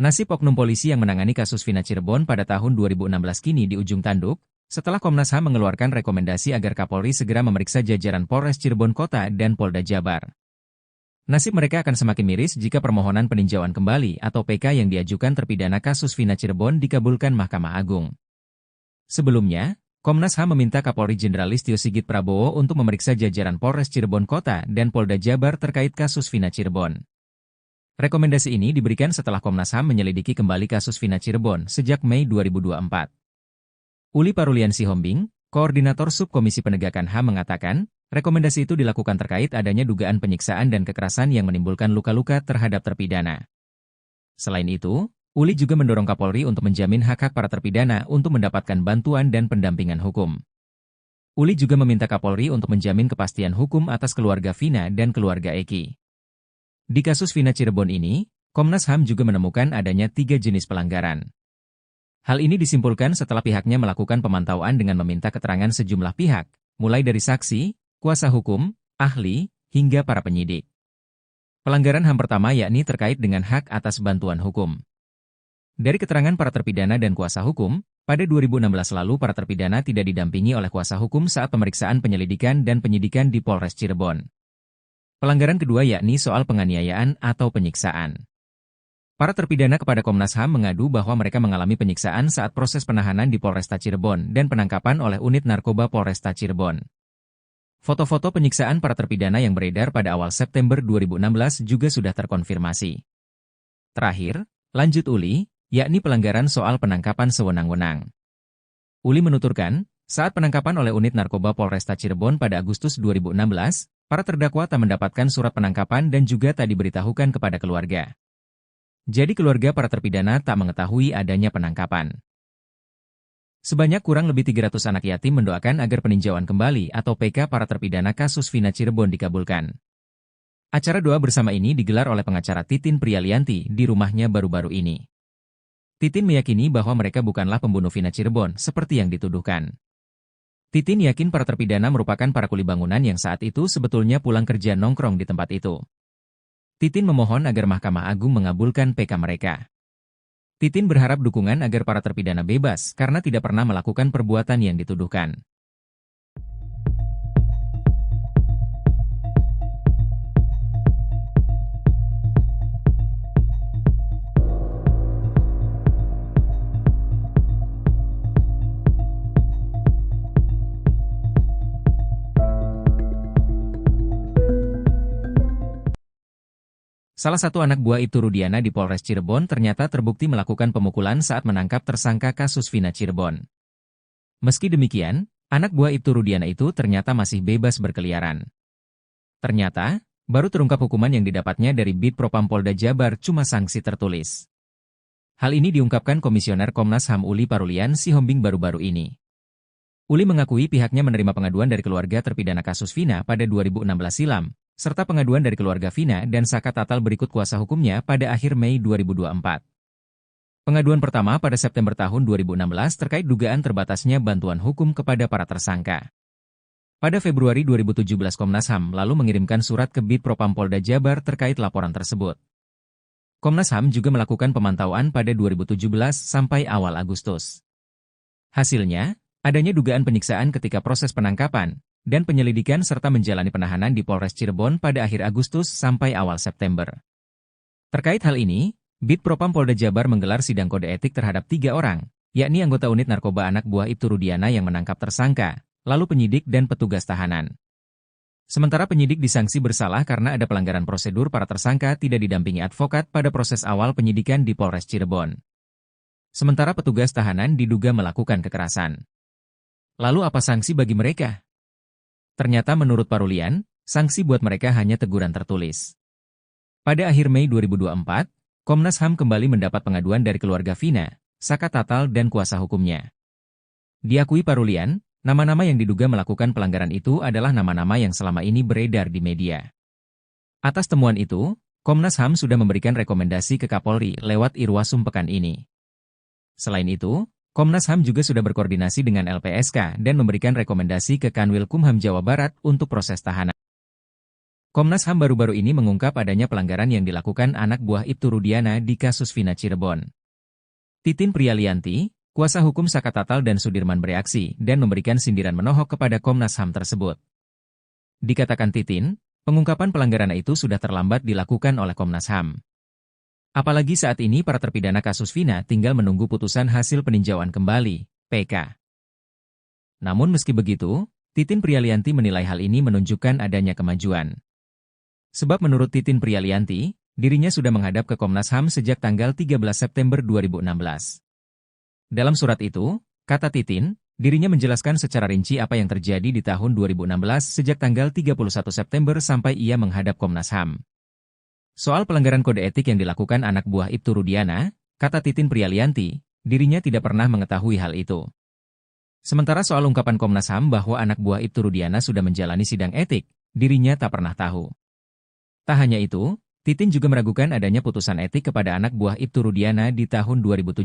Speaker 2: Nasib oknum polisi yang menangani kasus Vina Cirebon pada tahun 2016 kini di ujung tanduk, setelah Komnas HAM mengeluarkan rekomendasi agar Kapolri segera memeriksa jajaran Polres Cirebon Kota dan Polda Jabar. Nasib mereka akan semakin miris jika permohonan peninjauan kembali atau PK yang diajukan terpidana kasus Vina Cirebon dikabulkan Mahkamah Agung. Sebelumnya, Komnas HAM meminta Kapolri Jenderal Listio Sigit Prabowo untuk memeriksa jajaran Polres Cirebon Kota dan Polda Jabar terkait kasus Vina Cirebon. Rekomendasi ini diberikan setelah Komnas HAM menyelidiki kembali kasus Vina Cirebon sejak Mei 2024. Uli Parulian Sihombing, Koordinator Subkomisi Penegakan HAM mengatakan, rekomendasi itu dilakukan terkait adanya dugaan penyiksaan dan kekerasan yang menimbulkan luka-luka terhadap terpidana. Selain itu, Uli juga mendorong Kapolri untuk menjamin hak-hak para terpidana untuk mendapatkan bantuan dan pendampingan hukum. Uli juga meminta Kapolri untuk menjamin kepastian hukum atas keluarga Vina dan keluarga Eki. Di kasus Vina Cirebon ini, Komnas HAM juga menemukan adanya 3 jenis pelanggaran. Hal ini disimpulkan setelah pihaknya melakukan pemantauan dengan meminta keterangan sejumlah pihak, mulai dari saksi, kuasa hukum, ahli, hingga para penyidik. Pelanggaran HAM pertama yakni terkait dengan hak atas bantuan hukum. Dari keterangan para terpidana dan kuasa hukum, pada 2016 lalu para terpidana tidak didampingi oleh kuasa hukum saat pemeriksaan penyelidikan dan penyidikan di Polres Cirebon. Pelanggaran kedua yakni soal penganiayaan atau penyiksaan. Para terpidana kepada Komnas HAM mengadu bahwa mereka mengalami penyiksaan saat proses penahanan di Polresta Cirebon dan penangkapan oleh unit narkoba Polresta Cirebon. Foto-foto penyiksaan para terpidana yang beredar pada awal September 2016 juga sudah terkonfirmasi. Terakhir, lanjut Uli, yakni pelanggaran soal penangkapan sewenang-wenang. Uli menuturkan, saat penangkapan oleh unit narkoba Polresta Cirebon pada Agustus 2016, para terdakwa tak mendapatkan surat penangkapan dan juga tak diberitahukan kepada keluarga. Jadi keluarga para terpidana tak mengetahui adanya penangkapan. Sebanyak kurang lebih 300 anak yatim mendoakan agar peninjauan kembali atau PK para terpidana kasus Vina Cirebon dikabulkan. Acara doa bersama ini digelar oleh pengacara Titin Prialianti di rumahnya baru-baru ini. Titin meyakini bahwa mereka bukanlah pembunuh Vina Cirebon seperti yang dituduhkan. Titin yakin para terpidana merupakan para kuli bangunan yang saat itu sebetulnya pulang kerja nongkrong di tempat itu. Titin memohon agar Mahkamah Agung mengabulkan PK mereka. Titin berharap dukungan agar para terpidana bebas karena tidak pernah melakukan perbuatan yang dituduhkan. Salah satu anak buah Ibtu Rudiana di Polres Cirebon ternyata terbukti melakukan pemukulan saat menangkap tersangka kasus Vina Cirebon. Meski demikian, anak buah Ibtu Rudiana itu ternyata masih bebas berkeliaran. Ternyata, baru terungkap hukuman yang didapatnya dari Bid Propam Polda Jabar cuma sanksi tertulis. Hal ini diungkapkan Komisioner Komnas HAM Uli Parulian Sihombing baru-baru ini. Uli mengakui pihaknya menerima pengaduan dari keluarga terpidana kasus Vina pada 2016 silam, serta pengaduan dari keluarga Vina dan Saka Tatal berikut kuasa hukumnya pada akhir Mei 2024. Pengaduan pertama pada September tahun 2016 terkait dugaan terbatasnya bantuan hukum kepada para tersangka. Pada Februari 2017 Komnas HAM lalu mengirimkan surat ke Bid Propam Polda Jabar terkait laporan tersebut. Komnas HAM juga melakukan pemantauan pada 2017 sampai awal Agustus. Hasilnya, adanya dugaan penyiksaan ketika proses penangkapan dan penyelidikan serta menjalani penahanan di Polres Cirebon pada akhir Agustus sampai awal September. Terkait hal ini, Bid Propam Polda Jabar menggelar sidang kode etik terhadap 3 orang, yakni anggota unit narkoba anak buah Ibtu Rudiana yang menangkap tersangka, lalu penyidik dan petugas tahanan. Sementara penyidik disangsi bersalah karena ada pelanggaran prosedur para tersangka tidak didampingi advokat pada proses awal penyidikan di Polres Cirebon. Sementara petugas tahanan diduga melakukan kekerasan. Lalu apa sanksi bagi mereka? Ternyata menurut Parulian, sanksi buat mereka hanya teguran tertulis. Pada akhir Mei 2024, Komnas HAM kembali mendapat pengaduan dari keluarga Vina, Saka Tatal dan kuasa hukumnya. Diakui Parulian, nama-nama yang diduga melakukan pelanggaran itu adalah nama-nama yang selama ini beredar di media. Atas temuan itu, Komnas HAM sudah memberikan rekomendasi ke Kapolri lewat Irwasum pekan ini. Selain itu, Komnas HAM juga sudah berkoordinasi dengan LPSK dan memberikan rekomendasi ke Kanwil Kumham Jawa Barat untuk proses tahanan. Komnas HAM baru-baru ini mengungkap adanya pelanggaran yang dilakukan anak buah Ibtu Rudiana di kasus Vina Cirebon. Titin Prialianti, kuasa hukum Saka Tatal dan Sudirman bereaksi dan memberikan sindiran menohok kepada Komnas HAM tersebut. Dikatakan Titin, pengungkapan pelanggaran itu sudah terlambat dilakukan oleh Komnas HAM. Apalagi saat ini para terpidana kasus Vina tinggal menunggu putusan hasil peninjauan kembali, PK. Namun meski begitu, Titin Prialianti menilai hal ini menunjukkan adanya kemajuan. Sebab menurut Titin Prialianti, dirinya sudah menghadap ke Komnas HAM sejak tanggal 13 September 2016. Dalam surat itu, kata Titin, dirinya menjelaskan secara rinci apa yang terjadi di tahun 2016 sejak tanggal 31 September sampai ia menghadap Komnas HAM. Soal pelanggaran kode etik yang dilakukan anak buah Ibtu Rudiana, kata Titin Prialianti, dirinya tidak pernah mengetahui hal itu. Sementara soal ungkapan Komnas HAM bahwa anak buah Ibtu Rudiana sudah menjalani sidang etik, dirinya tak pernah tahu. Tak hanya itu, Titin juga meragukan adanya putusan etik kepada anak buah Ibtu Rudiana di tahun 2017.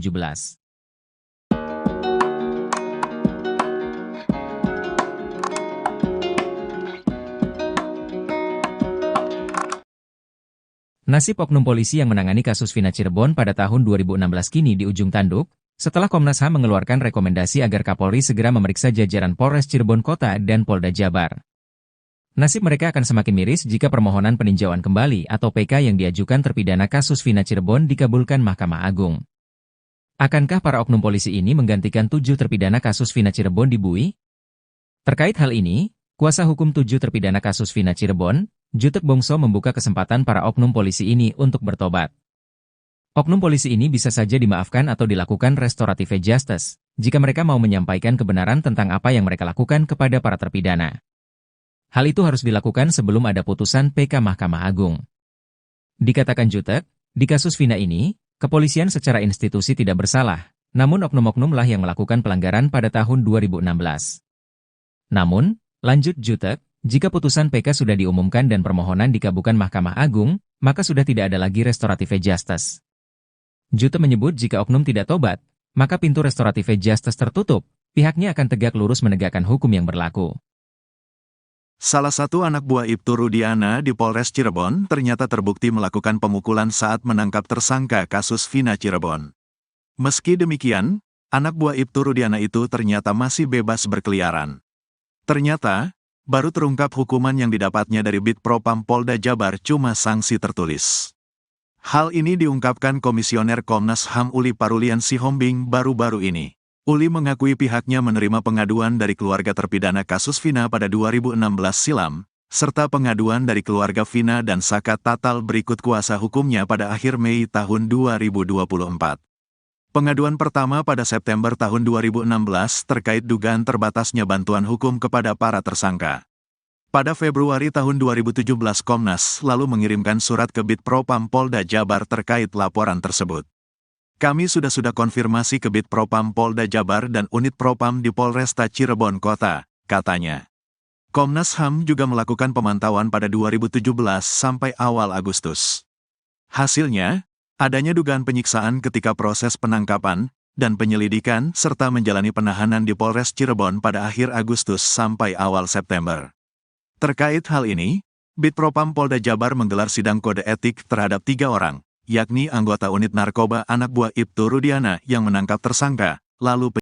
Speaker 2: Nasib oknum polisi yang menangani kasus Vina Cirebon pada tahun 2016 kini di ujung tanduk, setelah Komnas HAM mengeluarkan rekomendasi agar Kapolri segera memeriksa jajaran Polres Cirebon Kota dan Polda Jabar. Nasib mereka akan semakin miris jika permohonan peninjauan kembali atau PK yang diajukan terpidana kasus Vina Cirebon dikabulkan Mahkamah Agung. Akankah para oknum polisi ini menggantikan 7 terpidana kasus Vina Cirebon di Bui? Terkait hal ini, kuasa hukum 7 terpidana kasus Vina Cirebon, Jutek Bongso membuka kesempatan para oknum polisi ini untuk bertobat. Oknum polisi ini bisa saja dimaafkan atau dilakukan restorative justice, jika mereka mau menyampaikan kebenaran tentang apa yang mereka lakukan kepada para terpidana. Hal itu harus dilakukan sebelum ada putusan PK Mahkamah Agung. Dikatakan Jutek, di kasus Vina ini, kepolisian secara institusi tidak bersalah, Namun oknum-oknumlah yang melakukan pelanggaran pada tahun 2016. Namun, lanjut Jutek, jika putusan PK sudah diumumkan dan permohonan dikabulkan Mahkamah Agung, maka sudah tidak ada lagi restoratif justice. Jute menyebut jika oknum tidak tobat, maka pintu restoratif justice tertutup, pihaknya akan tegak lurus menegakkan hukum yang berlaku.
Speaker 1: Salah satu anak buah Ibtu Rudiana di Polres Cirebon ternyata terbukti melakukan pemukulan saat menangkap tersangka kasus Vina Cirebon. Meski demikian, anak buah Ibtu Rudiana itu ternyata masih bebas berkeliaran. Ternyata, baru terungkap hukuman yang didapatnya dari Bid Propam Polda Jabar cuma sanksi tertulis. Hal ini diungkapkan Komisioner Komnas HAM Uli Parulian Sihombing baru-baru ini. Uli mengakui pihaknya menerima pengaduan dari keluarga terpidana kasus Vina pada 2016 silam, serta pengaduan dari keluarga Vina dan Saka Tatal berikut kuasa hukumnya pada akhir Mei tahun 2024. Pengaduan pertama pada September tahun 2016 terkait dugaan terbatasnya bantuan hukum kepada para tersangka. Pada Februari tahun 2017 Komnas lalu mengirimkan surat ke Bid Propam Polda Jabar terkait laporan tersebut. Kami sudah konfirmasi ke Bid Propam Polda Jabar dan Unit Propam di Polresta Cirebon Kota, katanya. Komnas HAM juga melakukan pemantauan pada 2017 sampai awal Agustus. Hasilnya, adanya dugaan penyiksaan ketika proses penangkapan dan penyelidikan serta menjalani penahanan di Polres Cirebon pada akhir Agustus sampai awal September. Terkait hal ini, Bid Propam Polda Jabar menggelar sidang kode etik terhadap 3 orang, yakni anggota unit narkoba anak buah Ibtu Rudiana yang menangkap tersangka, lalu